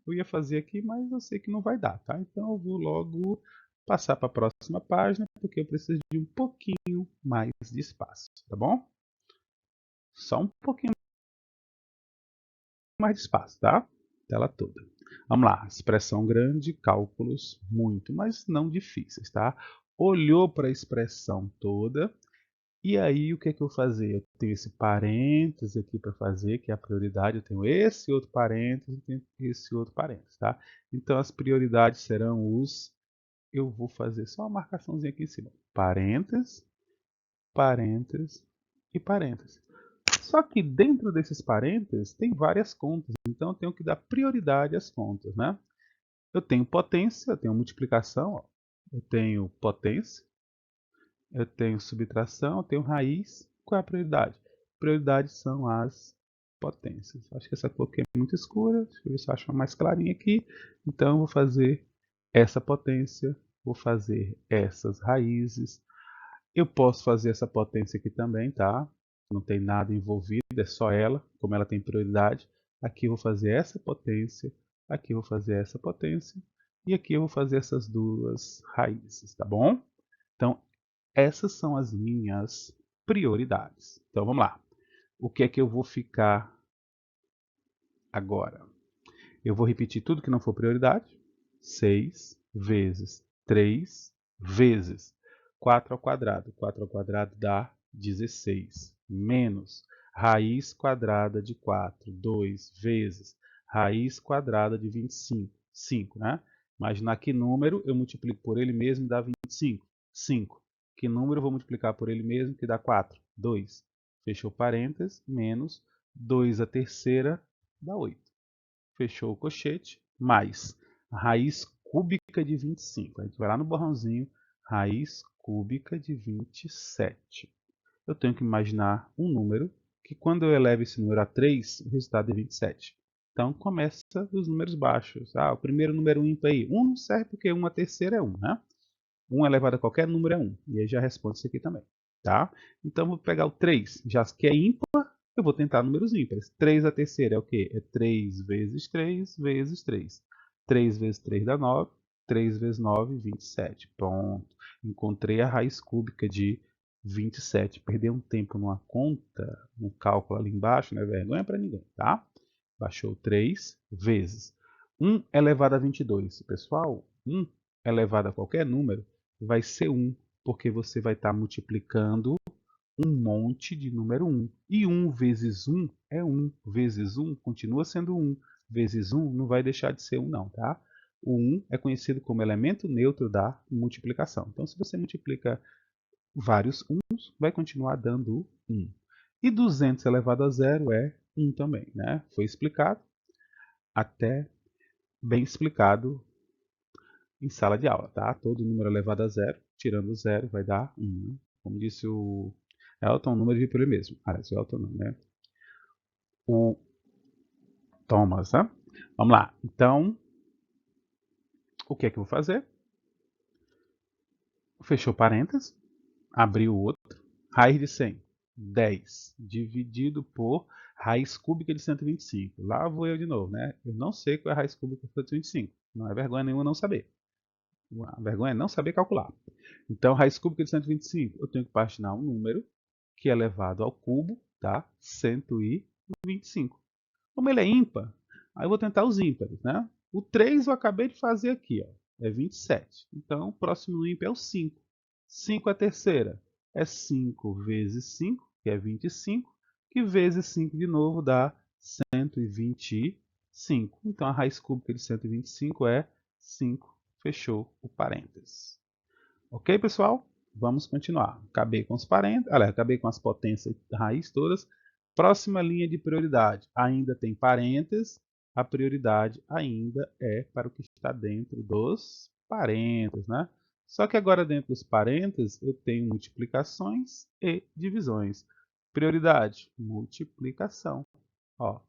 eu ia fazer aqui, mas eu sei que não vai dar, tá? Então eu vou logo passar para a próxima página, porque eu preciso de um pouquinho mais de espaço, tá bom? Só um pouquinho mais de espaço, tá? Tela toda. Vamos lá, expressão grande, cálculos muito, mas não difíceis, tá? Olhou para a expressão toda, e aí o que é que eu vou fazer? Eu tenho esse parênteses aqui para fazer, que é a prioridade, eu tenho esse outro parênteses, e tenho esse outro parênteses, tá? Então as prioridades serão os... Eu vou fazer só uma marcaçãozinha aqui em cima. Parênteses, parênteses e parênteses. Só que dentro desses parênteses tem várias contas, então eu tenho que dar prioridade às contas, né? Eu tenho potência, eu tenho multiplicação, ó. Eu tenho potência, eu tenho subtração, eu tenho raiz. Qual é a prioridade? Prioridade são as potências. Acho que essa cor aqui é muito escura, deixa eu ver se eu acho uma mais clarinha aqui. Então eu vou fazer essa potência, vou fazer essas raízes. Eu posso fazer essa potência aqui também, tá? Não tem nada envolvido, é só ela, como ela tem prioridade. Aqui eu vou fazer essa potência, aqui eu vou fazer essa potência, e aqui eu vou fazer essas duas raízes, tá bom? Então, essas são as minhas prioridades. Então, vamos lá. O que é que eu vou ficar agora? Eu vou repetir tudo que não for prioridade. 6 vezes 3 vezes 4 ao quadrado. 4 ao quadrado dá 16. Menos raiz quadrada de 4. 2 vezes raiz quadrada de 25. 5, né? Imaginar que número eu multiplico por ele mesmo e dá 25. 5. Que número eu vou multiplicar por ele mesmo que dá 4? 2. Fechou parênteses, menos 2 a terceira dá 8. Fechou o colchete, mais a raiz cúbica de 25. A gente vai lá no borrãozinho, raiz cúbica de 27. Eu tenho que imaginar um número que quando eu elevo esse número a 3, o resultado é 27. Então começa dos números baixos. O primeiro número ímpar aí, 1 não serve porque 1 a terceira é 1, né? 1 elevado a qualquer número é 1. E aí já responde isso aqui também. Tá? Então vou pegar o 3, já que é ímpar, eu vou tentar números ímpares. 3 a terceira é o quê? É 3 vezes 3 vezes 3. 3 vezes 3 dá 9. 3 vezes 9, 27. Pronto. Encontrei a raiz cúbica de 27. Perder um tempo numa conta, no cálculo ali embaixo, não é vergonha para ninguém, tá? Baixou 3 vezes 1 elevado a 22. Pessoal, 1 elevado a qualquer número vai ser 1, porque você vai estar multiplicando um monte de número 1. E 1 vezes 1 é 1. Vezes 1 continua sendo 1. Vezes 1 não vai deixar de ser 1 não, tá? O 1 é conhecido como elemento neutro da multiplicação. Então, se você multiplica vários 1s, vai continuar dando 1. E 200 elevado a zero é 1 também, né? Foi explicado, até bem explicado em sala de aula, tá? Todo número elevado a zero, tirando o zero, vai dar 1. Né? Como disse o Elton, o número de por ele mesmo. Aliás, o Elton não, né? O Thomas, né? Vamos lá. Então, o que é que eu vou fazer? Fechou parênteses, abriu o outro. Raiz de 100, 10, dividido por raiz cúbica de 125. Lá vou eu de novo, né? Eu não sei qual é a raiz cúbica de 125. Não é vergonha nenhuma não saber. A vergonha é não saber calcular. Então, raiz cúbica de 125, eu tenho que particionar um número que é elevado ao cubo, tá? 125. Como ele é ímpar, aí eu vou tentar os ímpares, né? O 3 eu acabei de fazer aqui, ó, é 27. Então, o próximo ímpar é o 5. 5 a terceira é 5 vezes 5, que é 25, que vezes 5 de novo dá 125. Então, a raiz cúbica de 125 é 5. Fechou o parênteses. Ok, pessoal? Vamos continuar. Acabei com os parênteses, acabei com as potências raiz todas. Próxima linha de prioridade. Ainda tem parênteses. A prioridade ainda é para o que está dentro dos parênteses, né? Só que agora dentro dos parênteses eu tenho multiplicações e divisões. Prioridade, multiplicação. Ó,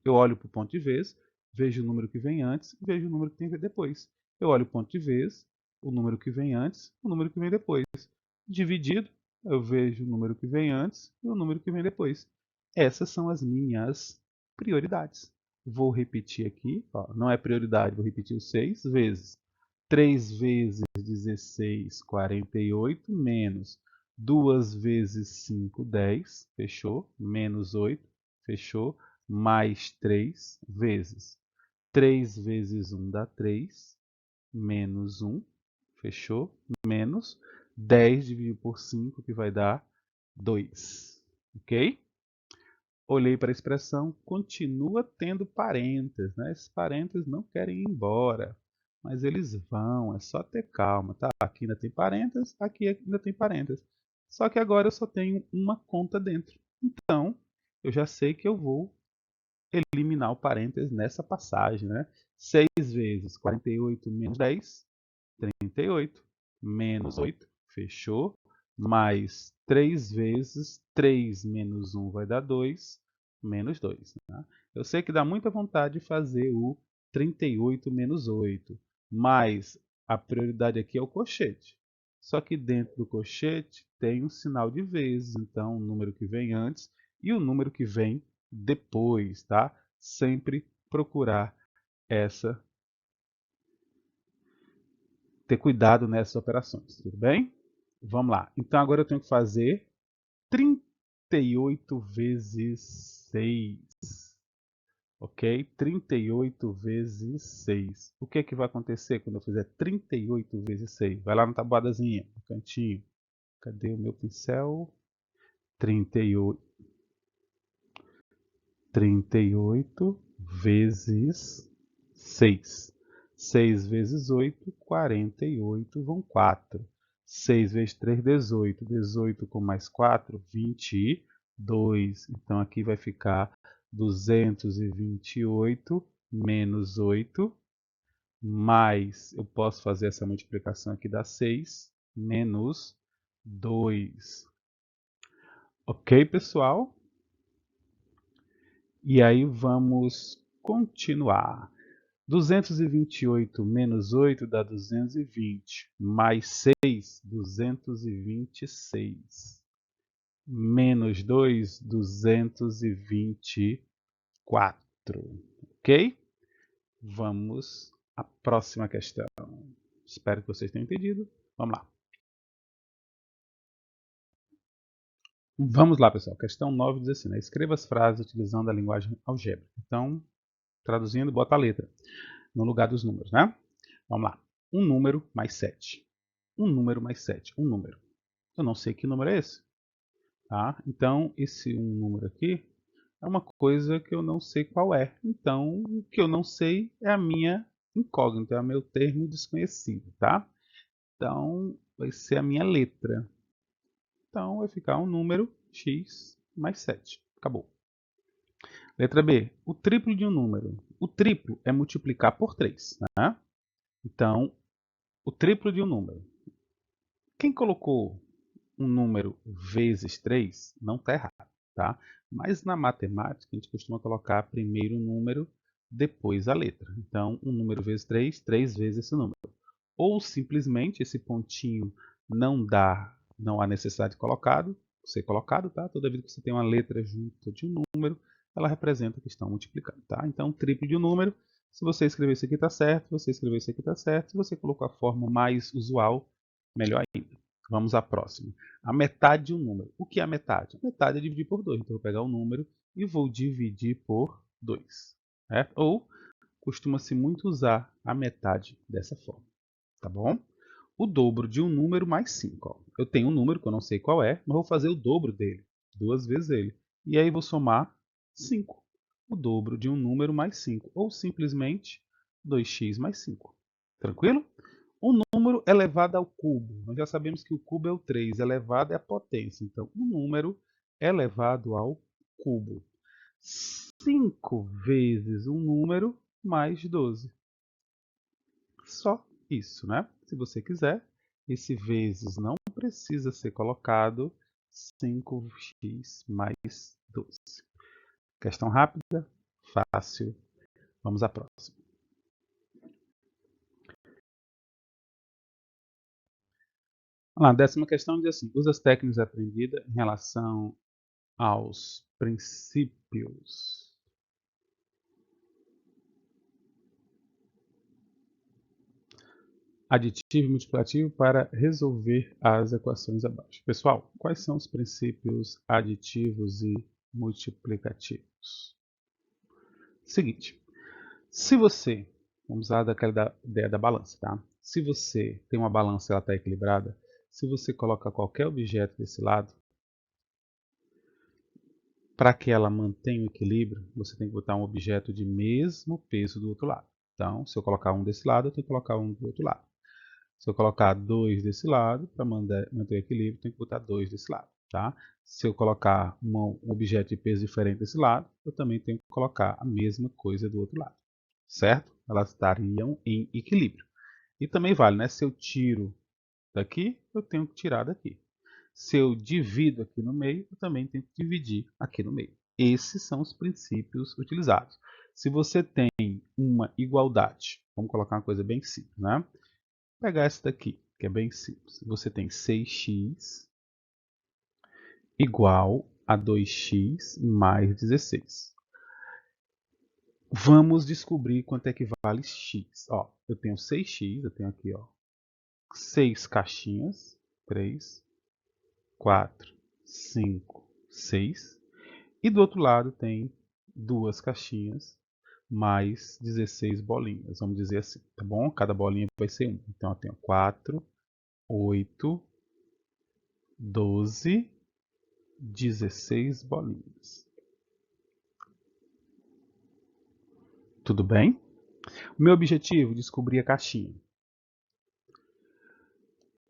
eu olho para o ponto de vez, vejo o número que vem antes e vejo o número que tem depois. Eu olho o ponto de vezes, o número que vem antes, o número que vem depois. Dividido, eu vejo o número que vem antes e o número que vem depois. Essas são as minhas prioridades. Vou repetir aqui, ó, não é prioridade, vou repetir os 6 vezes 3 vezes 16, 48, menos 2 vezes 5, 10, fechou, menos 8, fechou, mais 3 vezes 3 vezes 1 dá 3, menos 1, fechou, menos 10 dividido por 5, que vai dar 2, ok? Olhei para a expressão, continua tendo parênteses, né? Esses parênteses não querem ir embora, mas eles vão, é só ter calma, tá? Aqui ainda tem parênteses, aqui ainda tem parênteses. Só que agora eu só tenho uma conta dentro. Então, eu já sei que eu vou eliminar o parênteses nessa passagem, né? 6 vezes 48 menos 10, 38, menos 8, fechou, mais 3 vezes 3 menos 1 vai dar 2, menos 2. Tá? Eu sei que dá muita vontade de fazer o 38 menos 8, mas a prioridade aqui é o cochete. Só que dentro do cochete tem um sinal de vezes, então o número que vem antes e o número que vem depois, tá? Sempre procurar essa ter cuidado nessas operações, tudo bem? Vamos lá. Então agora eu tenho que fazer 38 vezes 6. Ok? 38 vezes 6. O que é que vai acontecer quando eu fizer 38 vezes 6? Vai lá na tabuadazinha, no cantinho. Cadê o meu pincel? 38. 38 vezes 6. 6 vezes 8, 48, vão 4. 6 vezes 3, 18. 18 com mais 4, 22. Então aqui vai ficar 228 menos 8, mais, eu posso fazer essa multiplicação aqui, dá 6, menos 2. Ok, pessoal? E aí vamos continuar. 228 menos 8 dá 220, mais 6, 226. Menos 2, 224. Ok? Vamos à próxima questão. Espero que vocês tenham entendido. Vamos lá. Vamos lá, pessoal. Questão 9 diz assim, né? Escreva as frases utilizando a linguagem algébrica. Então, traduzindo, bota a letra no lugar dos números, né? Vamos lá. Um número mais 7. Um número mais 7. Um número. Eu não sei que número é esse. Tá? Então, esse um número aqui é uma coisa que eu não sei qual é. Então, o que eu não sei é a minha incógnita, é o meu termo desconhecido. Tá? Então, vai ser a minha letra. Então, vai ficar um número x mais 7. Acabou. Letra B. O triplo de um número. O triplo é multiplicar por 3. Né? Então, o triplo de um número. Quem colocou um número vezes 3 não está errado, tá? Mas na matemática a gente costuma colocar primeiro o número, depois a letra. Então, um número vezes 3, 3 vezes esse número. Ou simplesmente esse pontinho não há necessidade de ser colocado, tá? Toda vez que você tem uma letra junto de um número, ela representa que estão multiplicando, tá? Então, triplo de um número, se você escrever isso aqui está certo, se você escrever isso aqui está certo, se você colocou a forma mais usual, melhor ainda. Vamos à próxima. A metade de um número. O que é a metade? A metade é dividir por 2. Então, eu vou pegar o número e vou dividir por 2. Certo? Ou costuma-se muito usar a metade dessa forma. Tá bom? O dobro de um número mais 5. Ó. Eu tenho um número que eu não sei qual é, mas vou fazer o dobro dele. 2 vezes ele. E aí vou somar 5. O dobro de um número mais 5. Ou simplesmente 2x mais 5. Tranquilo? Um número elevado ao cubo. Nós já sabemos que o cubo é o 3, elevado é a potência. Então, um número elevado ao cubo. 5 vezes um número mais 12. Só isso, né? Se você quiser, esse vezes não precisa ser colocado. 5x mais 12. Questão rápida, fácil, Vamos à próxima. Vamos lá, 10ª questão diz assim: usa as técnicas aprendidas em relação aos princípios aditivo e multiplicativo para resolver as equações abaixo. Pessoal, quais são os princípios aditivos e multiplicativos? Seguinte, se você, vamos usar daquela ideia da balança, tá? Se você tem uma balança e ela está equilibrada, se você coloca qualquer objeto desse lado, para que ela mantenha o equilíbrio, você tem que botar um objeto de mesmo peso do outro lado. Então, se eu colocar um desse lado, eu tenho que colocar um do outro lado. Se eu colocar 2 desse lado, para manter o equilíbrio, tenho que botar 2 desse lado. Tá? Se eu colocar um objeto de peso diferente desse lado, eu também tenho que colocar a mesma coisa do outro lado. Certo? Elas estariam em equilíbrio. E também vale, né? Se eu tiro daqui, eu tenho que tirar daqui. Se eu divido aqui no meio, eu também tenho que dividir aqui no meio. Esses são os princípios utilizados. Se você tem uma igualdade, vamos colocar uma coisa bem simples, né? Vou pegar essa daqui, que é bem simples. Você tem 6x igual a 2x mais 16. Vamos descobrir quanto é que vale x. Ó, eu tenho 6x, eu tenho aqui, ó, 6 caixinhas, 3, 4, 5, 6. E do outro lado tem 2 caixinhas mais 16 bolinhas, vamos dizer assim, tá bom? Cada bolinha vai ser 1. Então eu tenho 4, 8, 12, 16 bolinhas. Tudo bem? O meu objetivo é descobrir a caixinha.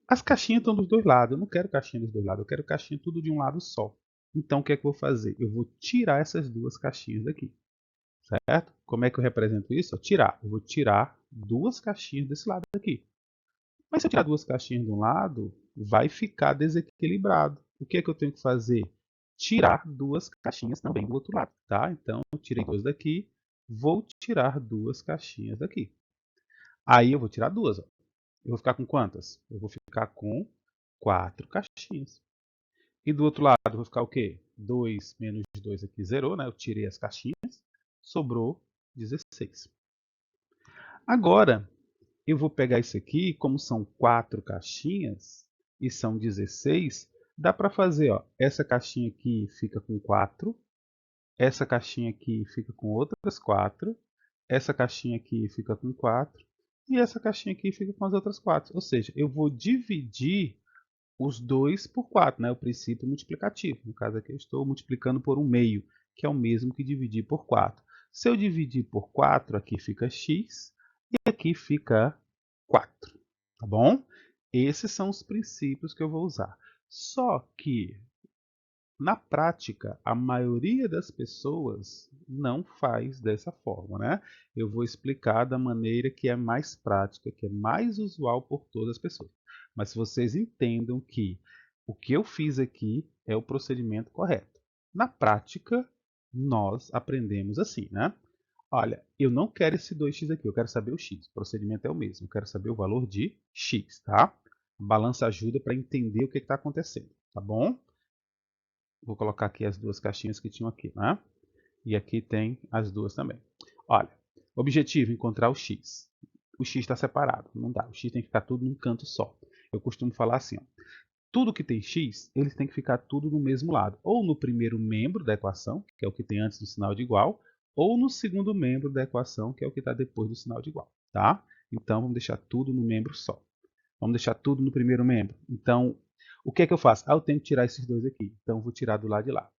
As caixinhas estão dos dois lados. Eu não quero caixinha dos dois lados. Eu quero caixinha tudo de um lado só. Então, o que é que eu vou fazer? Eu vou tirar essas duas caixinhas daqui. Certo? Como é que eu represento isso? Tirar. Eu vou tirar duas caixinhas desse lado aqui. Mas se eu tirar duas caixinhas de um lado, vai ficar desequilibrado. O que é que eu tenho que fazer? Tirar duas caixinhas também do outro lado. Tá? Então, eu tirei duas daqui. Vou tirar duas caixinhas daqui. Aí eu vou tirar duas. Ó. Eu vou ficar com quantas? Eu vou ficar com 4 caixinhas. E do outro lado, eu vou ficar o quê? 2 menos 2 aqui zerou, né? Eu tirei as caixinhas. Sobrou 16. Agora, eu vou pegar isso aqui, como são 4 caixinhas e são 16, dá para fazer, ó, essa caixinha aqui fica com 4, essa caixinha aqui fica com outras 4, essa caixinha aqui fica com 4 e essa caixinha aqui fica com as outras 4. Ou seja, eu vou dividir os 2 por 4, né? O princípio multiplicativo. No caso aqui eu estou multiplicando por 1/2, que é o mesmo que dividir por 4. Se eu dividir por 4, aqui fica x e aqui fica 4. Tá bom? Esses são os princípios que eu vou usar. Só que, na prática, a maioria das pessoas não faz dessa forma, né? Eu vou explicar da maneira que é mais prática, que é mais usual por todas as pessoas. Mas se vocês entendam que o que eu fiz aqui é o procedimento correto. Na prática, nós aprendemos assim, né? Olha, eu não quero esse 2x aqui, eu quero saber o x. O procedimento é o mesmo, eu quero saber o valor de x, tá? A balança ajuda para entender o que está acontecendo, tá bom? Vou colocar aqui as duas caixinhas que tinham aqui, né? E aqui tem as duas também. Olha, objetivo, encontrar o x. O x está separado, não dá. O x tem que ficar tudo num canto só. Eu costumo falar assim, ó, tudo que tem x, eles têm que ficar tudo no mesmo lado. Ou no primeiro membro da equação, que é o que tem antes do sinal de igual, ou no segundo membro da equação, que é o que está depois do sinal de igual. Tá? Então, vamos deixar tudo no membro só. Vamos deixar tudo no primeiro membro. Então, o que é que eu faço? Eu tenho que tirar esses dois aqui. Então, eu vou tirar do lado de lá.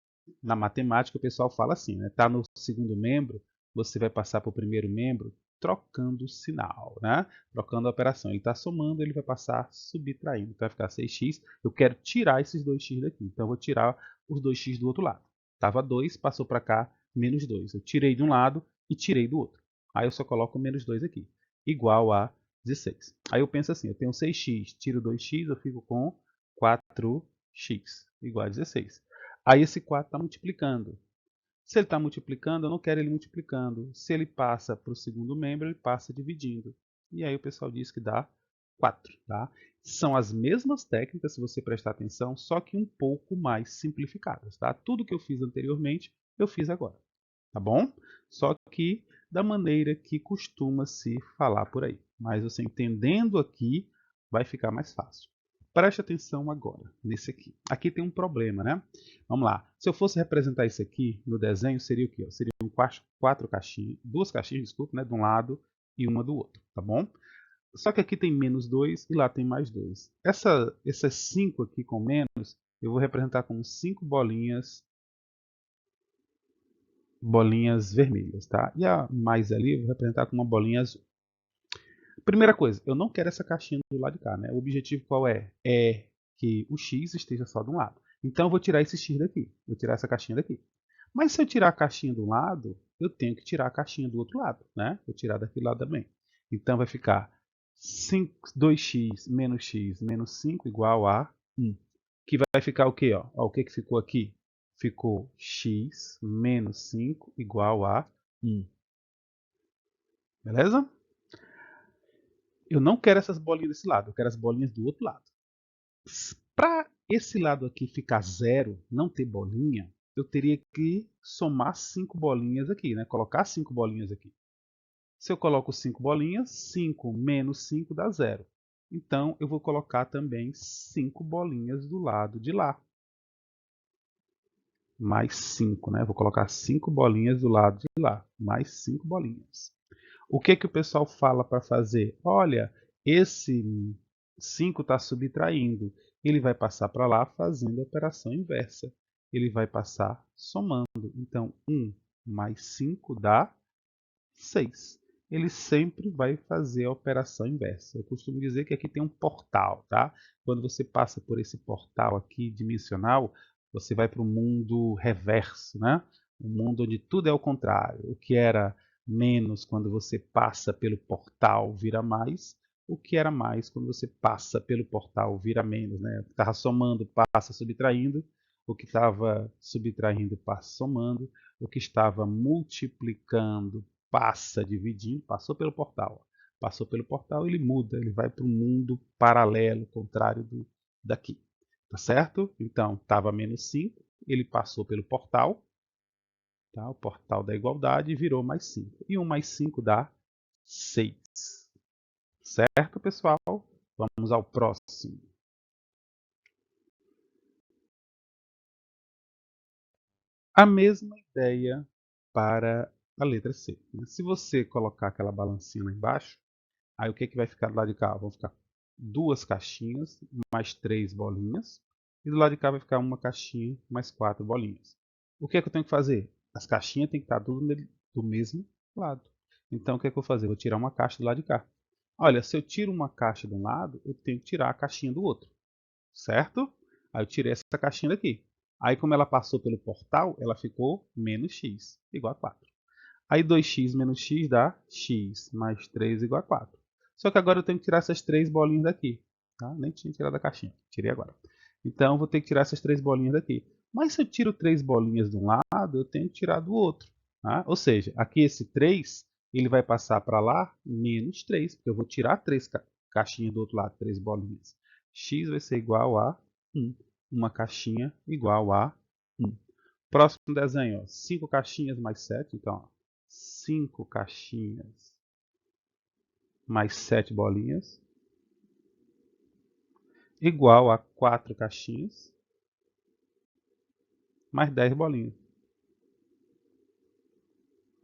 Na matemática, o pessoal fala assim, né? Está no segundo membro, você vai passar para o primeiro membro trocando o sinal, né? Trocando a operação. Ele está somando, ele vai passar subtraindo. Então, vai ficar 6x. Eu quero tirar esses 2x daqui. Então, eu vou tirar os 2x do outro lado. Estava 2, passou para cá, menos 2. Eu tirei de um lado e tirei do outro. Aí, eu só coloco menos 2 aqui. Igual a 16. Aí eu penso assim, eu tenho 6x, tiro 2x, eu fico com 4x, igual a 16. Aí esse 4 está multiplicando. Se ele está multiplicando, eu não quero ele multiplicando. Se ele passa para o segundo membro, ele passa dividindo. E aí o pessoal diz que dá 4. Tá? São as mesmas técnicas, se você prestar atenção, só que um pouco mais simplificadas. Tá? Tudo que eu fiz anteriormente, eu fiz agora. Tá bom? Só que da maneira que costuma se falar por aí. Mas você entendendo aqui, vai ficar mais fácil. Preste atenção agora nesse aqui. Aqui tem um problema, né? Vamos lá. Se eu fosse representar isso aqui no desenho, seria o quê? Seriam quatro caixinhas, duas caixinhas, desculpa, né? De um lado e uma do outro, tá bom? Só que aqui tem menos 2 e lá tem mais 2. Essas 5 aqui com menos, eu vou representar com 5 bolinhas vermelhas, tá? E a mais ali eu vou representar com uma bolinha azul. Primeira coisa, eu não quero essa caixinha do lado de cá, né? O objetivo qual é? É que o x esteja só de um lado. Então eu vou tirar esse x daqui, vou tirar essa caixinha daqui. Mas se eu tirar a caixinha de um lado, eu tenho que tirar a caixinha do outro lado, né? Vou tirar daquele lado também. Então vai ficar 2x menos 5 igual a 1. Que vai ficar o quê? Ó, o que ficou aqui? Ficou x menos 5 igual a 1. Beleza? Eu não quero essas bolinhas desse lado, eu quero as bolinhas do outro lado. Para esse lado aqui ficar zero, não ter bolinha, eu teria que somar 5 bolinhas aqui, né? Colocar 5 bolinhas aqui. Se eu coloco 5 bolinhas, 5 menos 5 dá zero. Então, eu vou colocar também 5 bolinhas do lado de lá. Mais 5, né? Vou colocar 5 bolinhas do lado de lá. Mais 5 bolinhas. O que o pessoal fala para fazer? Olha, esse 5 está subtraindo. Ele vai passar para lá fazendo a operação inversa. Ele vai passar somando. Então, 1 mais 5 dá 6. Ele sempre vai fazer a operação inversa. Eu costumo dizer que aqui tem um portal, tá? Quando você passa por esse portal aqui dimensional, você vai para o mundo reverso, né? Um mundo onde tudo é o contrário. O que era menos quando você passa pelo portal vira mais. O que era mais quando você passa pelo portal vira menos, né? O que estava somando passa subtraindo. O que estava subtraindo passa somando. O que estava multiplicando passa dividindo, passou pelo portal. Passou pelo portal, ele muda, ele vai para um mundo paralelo, contrário daqui. Tá certo? Então, estava menos 5, ele passou pelo portal, tá? O portal da igualdade, e virou mais 5. E 1 mais 5 dá 6. Certo, pessoal? Vamos ao próximo. A mesma ideia para a letra C. Se você colocar aquela balancinha lá embaixo, aí o que vai ficar do lado de cá? Vão ficar duas caixinhas mais 3 bolinhas. E do lado de cá vai ficar uma caixinha mais 4 bolinhas. O que eu tenho que fazer? As caixinhas têm que estar tudo do mesmo lado. Então o que eu vou fazer? Vou tirar uma caixa do lado de cá. Olha, se eu tiro uma caixa de um lado, eu tenho que tirar a caixinha do outro. Certo? Aí eu tirei essa caixinha daqui. Aí como ela passou pelo portal, ela ficou menos x, igual a 4. Aí 2x menos x dá x mais 3 igual a 4. Só que agora eu tenho que tirar essas 3 bolinhas daqui. Tá? Nem tinha tirado da caixinha, tirei agora. Então eu vou ter que tirar essas 3 bolinhas daqui. Mas se eu tiro 3 bolinhas de um lado, eu tenho que tirar do outro. Tá? Ou seja, aqui esse 3, ele vai passar para lá menos 3, porque eu vou tirar 3 caixinhas do outro lado, 3 bolinhas. X vai ser igual a 1. Uma caixinha igual a 1. Próximo desenho, 5 caixinhas mais 7. Então, ó, 5 caixinhas mais 7 bolinhas igual a 4 caixinhas mais 10 bolinhas.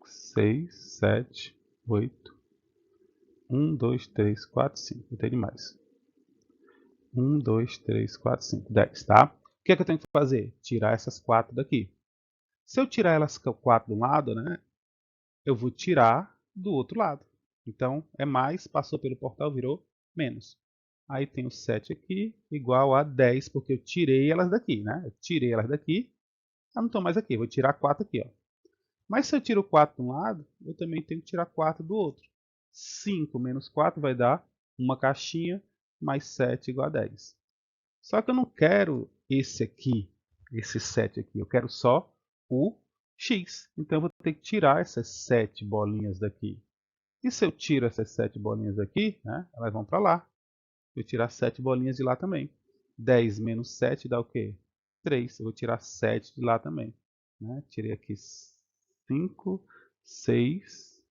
6, 7, 8. 1, 2, 3, 4, 5. Não tem mais. 1, 2, 3, 4, 5. 10, tá? O que eu tenho que fazer? Tirar essas 4 daqui. Se eu tirar elas 4 de um lado, né, eu vou tirar do outro lado. Então, é mais, passou pelo portal, virou menos. Aí tem o 7 aqui, igual a 10, porque eu tirei elas daqui, né? Eu tirei elas daqui, elas não estão mais aqui. Eu vou tirar 4 aqui, ó. Mas se eu tiro 4 de um lado, eu também tenho que tirar 4 do outro. 5 menos 4 vai dar uma caixinha, mais 7 igual a 10. Só que eu não quero esse aqui, esse 7 aqui. Eu quero só o x. Então eu vou ter que tirar essas 7 bolinhas daqui. E se eu tiro essas 7 bolinhas daqui, né, elas vão para lá. Eu tirar 7 bolinhas de lá também. 10 menos 7 dá o quê? 3. Eu vou tirar 7 de lá também. Né? Tirei aqui 5, 6,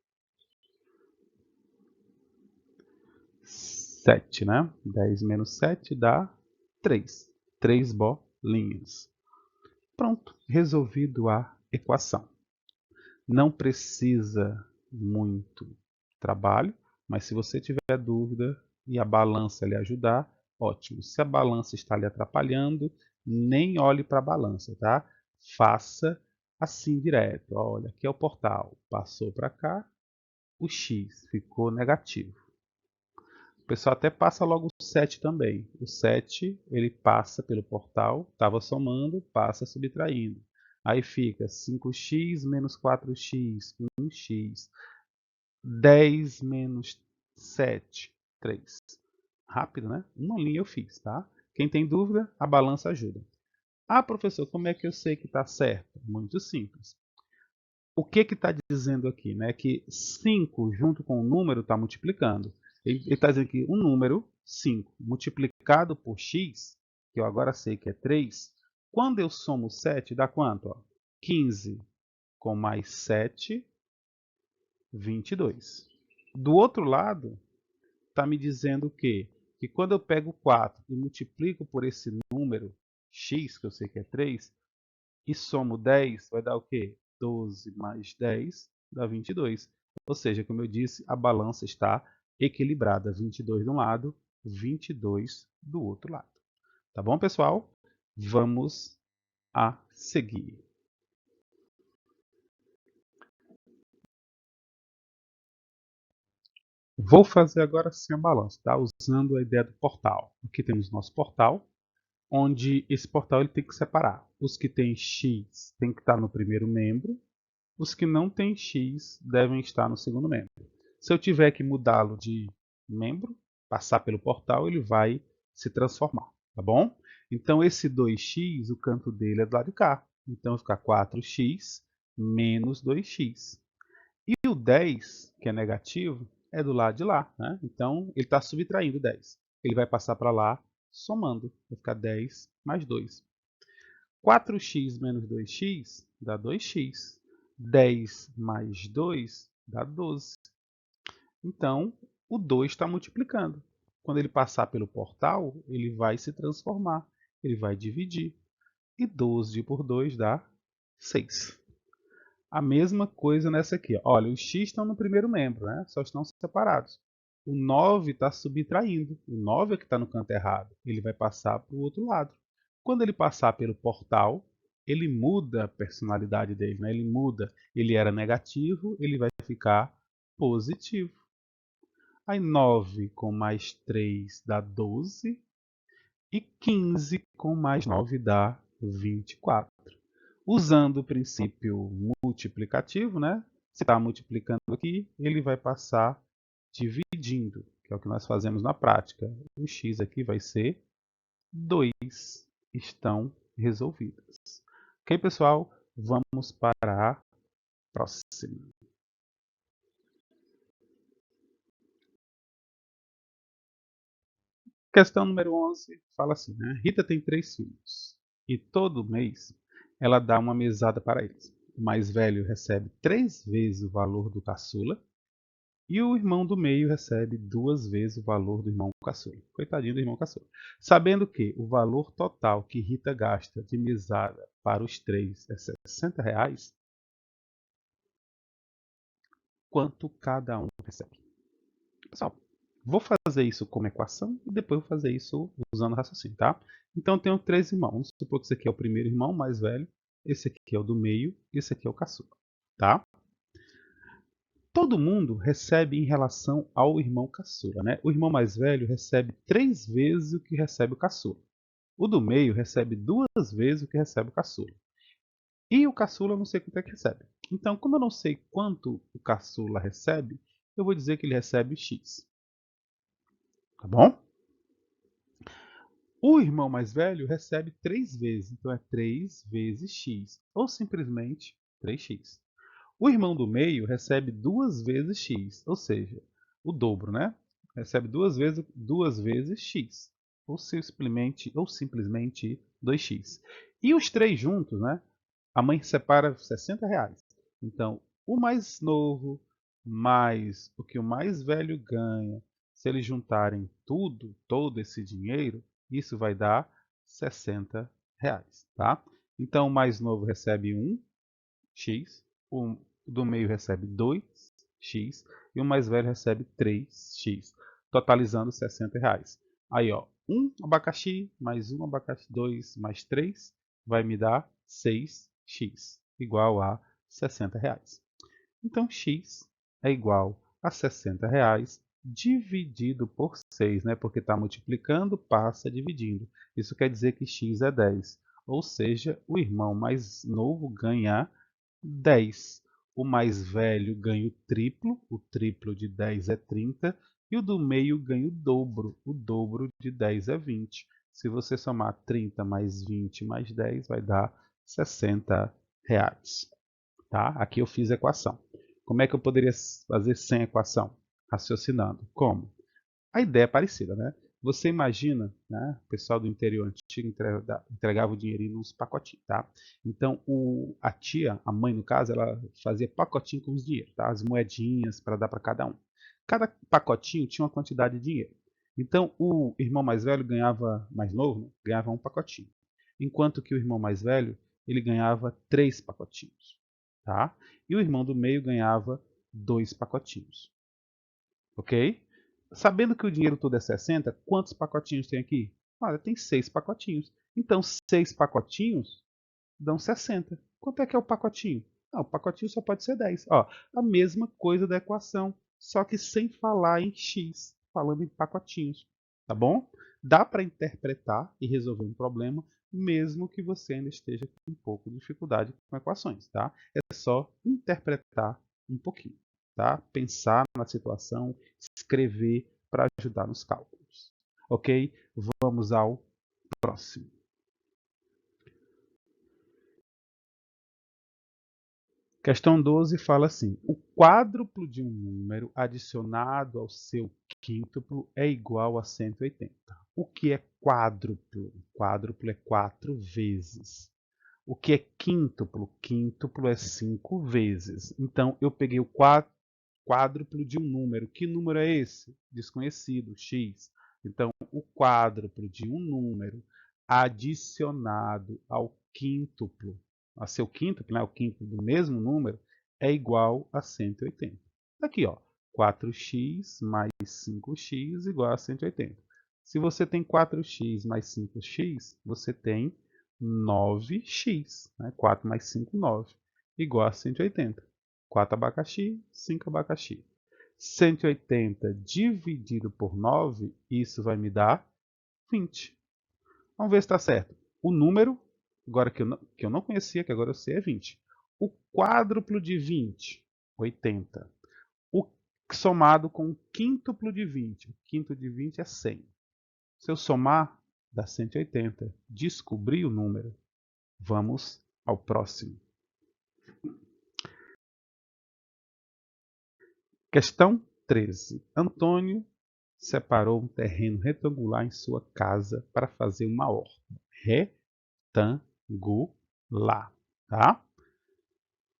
7, né? 10 menos 7 dá 3. 3 bolinhas. Pronto, resolvido a equação. Não precisa muito trabalho, mas se você tiver dúvida e a balança lhe ajudar, ótimo. Se a balança está lhe atrapalhando, nem olhe para a balança, tá? Faça assim direto. Olha, aqui é o portal, passou para cá, o x ficou negativo. O pessoal até passa logo o 7 também. O 7 ele passa pelo portal, estava somando, passa subtraindo. Aí fica 5x menos 4x, 1x. 10 menos 7, 3. Rápido, né? Uma linha eu fiz, tá? Quem tem dúvida, a balança ajuda. Ah, professor, como é que eu sei que está certo? Muito simples. O que está dizendo aqui? Né? Que 5 junto com o número está multiplicando. Ele está dizendo que um número, 5, multiplicado por x, que eu agora sei que é 3, quando eu somo 7, dá quanto? Ó? 15 com mais 7, 22. Do outro lado, está me dizendo que quando eu pego 4 e multiplico por esse número x, que eu sei que é 3, e somo 10, vai dar o quê? 12 mais 10 dá 22. Ou seja, como eu disse, a balança está equilibrada. 22 de um lado, 22 do outro lado. Tá bom, pessoal? Vamos a seguir. Vou fazer agora sim a balança, tá? Usando a ideia do portal. Aqui temos nosso portal, onde esse portal ele tem que separar. Os que têm x tem que estar no primeiro membro, os que não têm x devem estar no segundo membro. Se eu tiver que mudá-lo de membro, passar pelo portal, ele vai se transformar, tá bom? Então esse 2x, o canto dele é do lado de cá. Então vai ficar 4x menos 2x. E o 10, que é negativo, é do lado de lá, né? Então ele está subtraindo 10. Ele vai passar para lá somando. Vai ficar 10 mais 2. 4x menos 2x dá 2x. 10 mais 2 dá 12. Então, o 2 está multiplicando. Quando ele passar pelo portal, ele vai se transformar. Ele vai dividir. E 12 por 2 dá 6. A mesma coisa nessa aqui. Olha, os x estão no primeiro membro, né? Só estão separados. O 9 está subtraindo. O 9 é que está no canto errado. Ele vai passar para o outro lado. Quando ele passar pelo portal, ele muda a personalidade dele. Né? Ele muda. Ele era negativo, ele vai ficar positivo. Aí 9 com mais 3 dá 12. E 15 com mais 9 dá 24. Usando o princípio multiplicativo, né? Se está multiplicando aqui, ele vai passar dividindo, que é o que nós fazemos na prática. O x aqui vai ser 2. Estão resolvidas. Ok, pessoal? Vamos para a próxima. Questão número 11 fala assim, né? Rita tem 3 filhos e todo mês ela dá uma mesada para eles. O mais velho recebe 3 vezes o valor do caçula e o irmão do meio recebe 2 vezes o valor do irmão caçula. Coitadinho do irmão caçula. Sabendo que o valor total que Rita gasta de mesada para os 3 é R$60, quanto cada um recebe? Pessoal, vou fazer isso como equação e depois vou fazer isso usando raciocínio, tá? Então eu tenho 3 irmãos. Vamos supor que esse aqui é o primeiro irmão mais velho, esse aqui é o do meio e esse aqui é o caçula, tá? Todo mundo recebe em relação ao irmão caçula, né? O irmão mais velho recebe 3 vezes o que recebe o caçula. O do meio recebe 2 vezes o que recebe o caçula. E o caçula eu não sei quanto é que recebe. Então, como eu não sei quanto o caçula recebe, eu vou dizer que ele recebe x. Tá bom? O irmão mais velho recebe 3 vezes, então é 3 vezes x. Ou simplesmente 3x. O irmão do meio recebe 2 vezes x, ou seja, o dobro, né? Recebe 2 vezes x, ou simplesmente 2x. E os três juntos, né? A mãe separa R$60. Então, o mais novo mais o que o mais velho ganha, se eles juntarem todo esse dinheiro, isso vai dar R$60, tá? Então, o mais novo recebe 1x, o do meio recebe 2x e o mais velho recebe 3x, totalizando R$60. Aí, ó, um abacaxi mais um abacaxi, 2 mais 3 vai me dar 6x, igual a R$60. Então, x é igual a R$60 dividido por 6, né? Porque está multiplicando, passa dividindo. Isso quer dizer que x é 10. Ou seja, o irmão mais novo ganha 10. O mais velho ganha o triplo de 10 é 30, e o do meio ganha o dobro de 10 é 20. Se você somar 30 mais 20 mais 10, vai dar R$60. Tá? Aqui eu fiz a equação. Como é que eu poderia fazer sem equação? Raciocinando. Como? A ideia é parecida, né? Você imagina, né? O pessoal do interior antigo entregava o dinheirinho nos pacotinhos, tá? Então, a tia, a mãe no caso, ela fazia pacotinho com os dinheiros, tá? As moedinhas para dar para cada um. Cada pacotinho tinha uma quantidade de dinheiro. Então, o irmão mais velho ganhava, mais novo, né? Ganhava um pacotinho. Enquanto que o irmão mais velho, ele ganhava 3 pacotinhos, tá? E o irmão do meio ganhava 2 pacotinhos, ok? Sabendo que o dinheiro todo é 60, quantos pacotinhos tem aqui? Olha, tem 6 pacotinhos. Então, 6 pacotinhos dão 60. Quanto é que é o pacotinho? Ah, o pacotinho só pode ser 10. Ó, a mesma coisa da equação, só que sem falar em x, falando em pacotinhos. Tá bom? Dá para interpretar e resolver um problema, mesmo que você ainda esteja com um pouco de dificuldade com equações. Tá? É só interpretar um pouquinho. Tá? Pensar na situação, escrever para ajudar nos cálculos. Ok? Vamos ao próximo. Questão 12 fala assim: o quádruplo de um número adicionado ao seu quíntuplo é igual a 180. O que é quádruplo? Quádruplo é 4 vezes. O que é quíntuplo? Quíntuplo é 5 vezes. Então, eu peguei o quádruplo de um número. Que número é esse? Desconhecido, x. Então, o quádruplo de um número adicionado ao quíntuplo, a seu quíntuplo, né, o quíntuplo do mesmo número, é igual a 180. Aqui, ó, 4x mais 5x igual a 180. Se você tem 4x mais 5x, você tem 9x. Né? 4 mais 5, 9, igual a 180. 4 abacaxi, 5 abacaxi. 180 dividido por 9, isso vai me dar 20. Vamos ver se está certo. O número, agora que eu não conhecia, que agora eu sei, é 20. O quádruplo de 20, 80. O somado com o quíntuplo de 20. O quinto de 20 é 100. Se eu somar, dá 180. Descobri o número. Vamos ao próximo. Questão 13. Antônio separou um terreno retangular em sua casa para fazer uma horta. Retangular. Tá?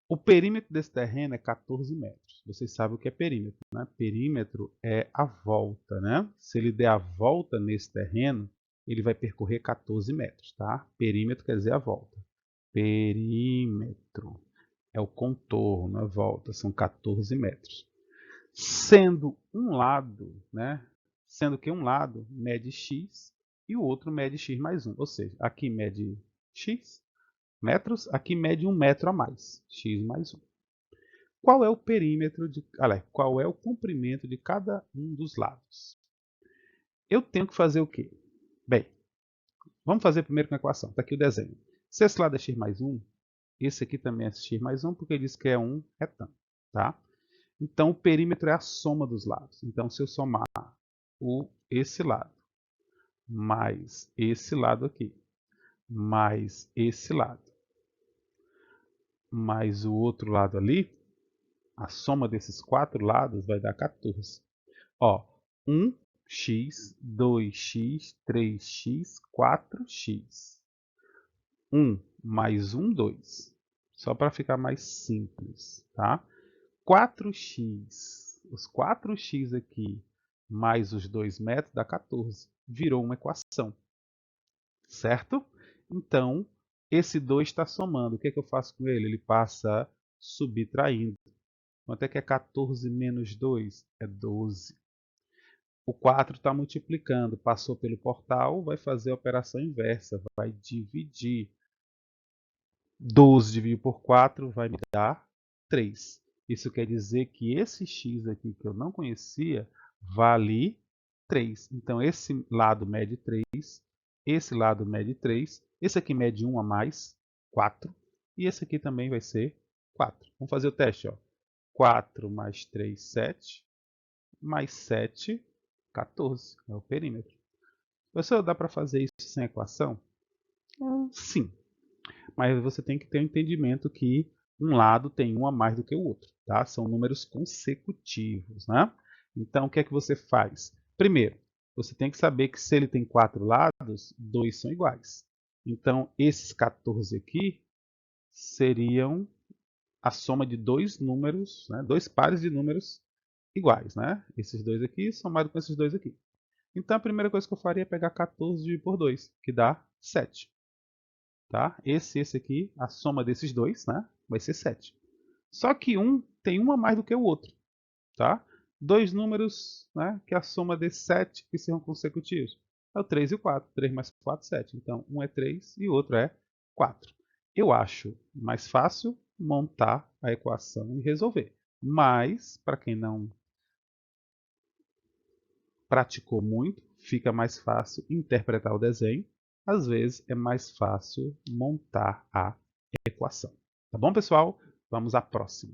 O perímetro desse terreno é 14 metros. Vocês sabem o que é perímetro, né? Perímetro é a volta, né? Se ele der a volta nesse terreno, ele vai percorrer 14 metros, tá? Perímetro quer dizer a volta. Perímetro é o contorno, a volta, são 14 metros. Sendo um lado, né? Sendo que um lado mede x e o outro mede x mais 1. Ou seja, aqui mede x metros, aqui mede 1 metro a mais, x mais 1. Qual é o perímetro qual é o comprimento de cada um dos lados? Eu tenho que fazer o quê? Bem, vamos fazer primeiro com a equação. Está aqui o desenho. Se esse lado é x mais 1, esse aqui também é x mais 1, porque ele diz que é um retângulo. Tá? Então, o perímetro é a soma dos lados. Então, se eu somar esse lado, mais esse lado aqui, mais esse lado, mais o outro lado ali, a soma desses 4 lados vai dar 14. Ó, 1x, 2x, 3x, 4x. 1 mais 1, 2. Só para ficar mais simples, tá? 4x, os 4x aqui, mais os 2 metros dá 14. Virou uma equação, certo? Então, esse 2 está somando. O que, é que eu faço com ele? Ele passa subtraindo. Quanto é que é 14 menos 2? É 12. O 4 está multiplicando, passou pelo portal, vai fazer a operação inversa, vai dividir. 12 dividido por 4 vai me dar 3. Isso quer dizer que esse x aqui que eu não conhecia vale 3. Então, esse lado mede 3, esse lado mede 3, esse aqui mede 1 a mais, 4, e esse aqui também vai ser 4. Vamos fazer o teste. Ó. 4 mais 3, 7, mais 7, 14. É o perímetro. Professor, dá para fazer isso sem equação? Sim. Mas você tem que ter o entendimento que um lado tem um a mais do que o outro, tá? São números consecutivos, né? Então, o que é que você faz? Primeiro, você tem que saber que se ele tem 4 lados, 2 são iguais. Então, esses 14 aqui seriam a soma de dois números, né? Dois pares de números iguais, né? Esses dois aqui somado com esses dois aqui. Então, a primeira coisa que eu faria é pegar 14 dividido por 2, que dá 7. Tá? Esse aqui, a soma desses dois, né? Vai ser 7. Só que um tem um a mais do que o outro. Tá? Dois números, né? Que a soma de 7 que são consecutivos. É o 3 e o 4. 3 mais 4, 7. Então, um é 3 e o outro é 4. Eu acho mais fácil montar a equação e resolver. Mas, para quem não praticou muito, fica mais fácil interpretar o desenho. Às vezes é mais fácil montar a equação. Tá bom, pessoal? Vamos à próxima.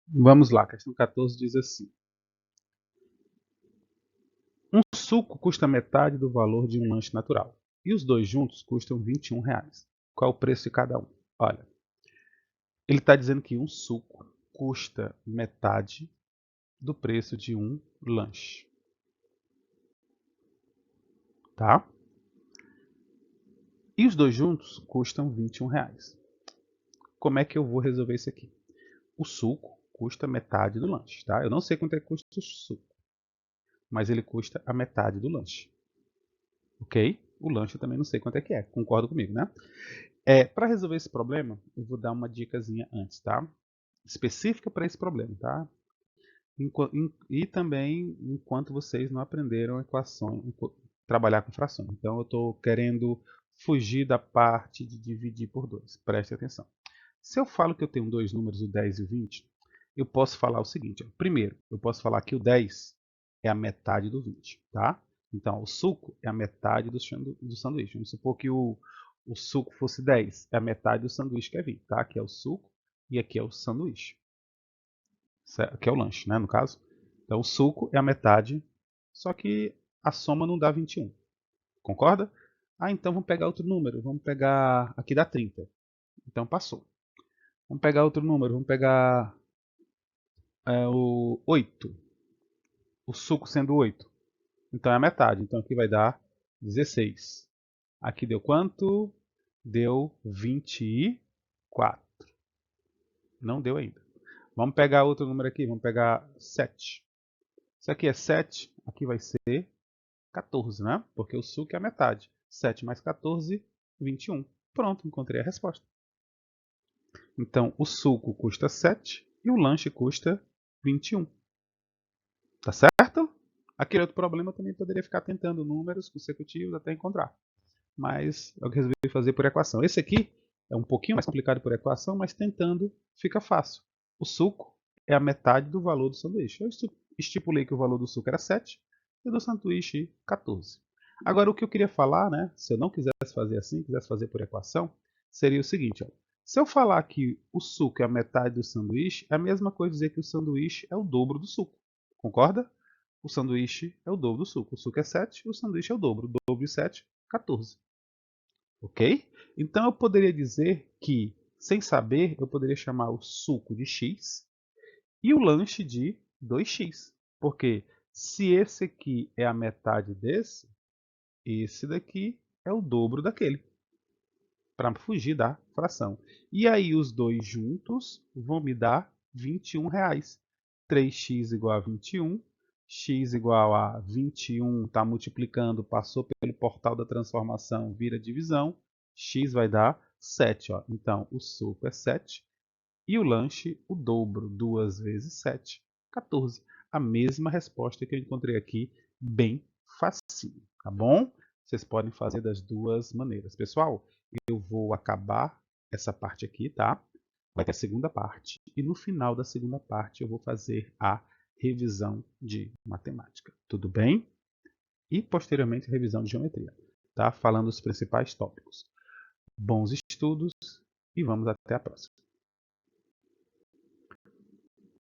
Vamos lá, questão 14 diz assim. Um suco custa metade do valor de um lanche natural. E os dois juntos custam R$ 21. Qual é o preço de cada um? Olha, ele está dizendo que um suco custa metade do preço de um lanche. Tá? E os dois juntos custam R$ 21. Como é que eu vou resolver isso aqui? O suco custa metade do lanche, tá? Eu não sei quanto é que custa o suco, mas ele custa a metade do lanche. Ok? O lanche eu também não sei quanto é que é, concorda comigo, né? Para resolver esse problema, eu vou dar uma dicasinha antes, tá? Específica para esse problema, tá? E também enquanto vocês não aprenderam equações, trabalhar com frações. Então eu estou querendo fugir da parte de dividir por 2. Preste atenção. Se eu falo que eu tenho dois números, o 10 e o 20, eu posso falar o seguinte. Ó. Primeiro, eu posso falar que o 10 é a metade do 20. Tá? Então, o suco é a metade do sanduíche. Vamos supor que o suco fosse 10. É a metade do sanduíche que é 20. Tá? Aqui é o suco e aqui é o sanduíche. Que é o lanche, né, no caso. Então, o suco é a metade, só que a soma não dá 21. Concorda? Ah, então vamos pegar outro número. Vamos pegar... Aqui dá 30. Então, passou. Vamos pegar outro número. Vamos pegar o 8. O suco sendo 8. Então, é a metade. Então, aqui vai dar 16. Aqui deu quanto? Deu 24. Não deu ainda. Vamos pegar outro número aqui. Vamos pegar 7. Isso aqui é 7. Aqui vai ser 14, né? Porque o suco é a metade. 7 mais 14, 21. Pronto, encontrei a resposta. Então, o suco custa 7 e o lanche custa 21. Tá certo? Aquele outro problema eu também poderia ficar tentando números consecutivos até encontrar. Mas é o que eu resolvi fazer por equação. Esse aqui é um pouquinho mais complicado por equação, mas tentando fica fácil. O suco é a metade do valor do sanduíche. Eu estipulei que o valor do suco era 7 e do sanduíche 14. Agora, o que eu queria falar, né, se eu não quisesse fazer assim, quisesse fazer por equação, seria o seguinte. Ó, se eu falar que o suco é a metade do sanduíche, é a mesma coisa dizer que o sanduíche é o dobro do suco. Concorda? O sanduíche é o dobro do suco. O suco é 7, o sanduíche é o dobro. O dobro de 7, 14. ok? Então eu poderia dizer que, sem saber, eu poderia chamar o suco de x e o lanche de 2x. Porque se esse aqui é a metade desse, esse daqui é o dobro daquele, para fugir da fração. E aí os dois juntos vão me dar R$ 21. 3x igual a 21, x igual a 21, está multiplicando, passou pelo portal da transformação, vira divisão, x vai dar 7. Ó. Então, o suco é 7 e o lanche, o dobro, 2 vezes 7, 14. A mesma resposta que eu encontrei aqui, bem facinho, tá bom? Vocês podem fazer das duas maneiras. Pessoal, eu vou acabar essa parte aqui, tá? Vai ter a segunda parte. E no final da segunda parte eu vou fazer a revisão de matemática. Tudo bem? E posteriormente a revisão de geometria, tá? Falando os principais tópicos. Bons estudos e vamos até a próxima.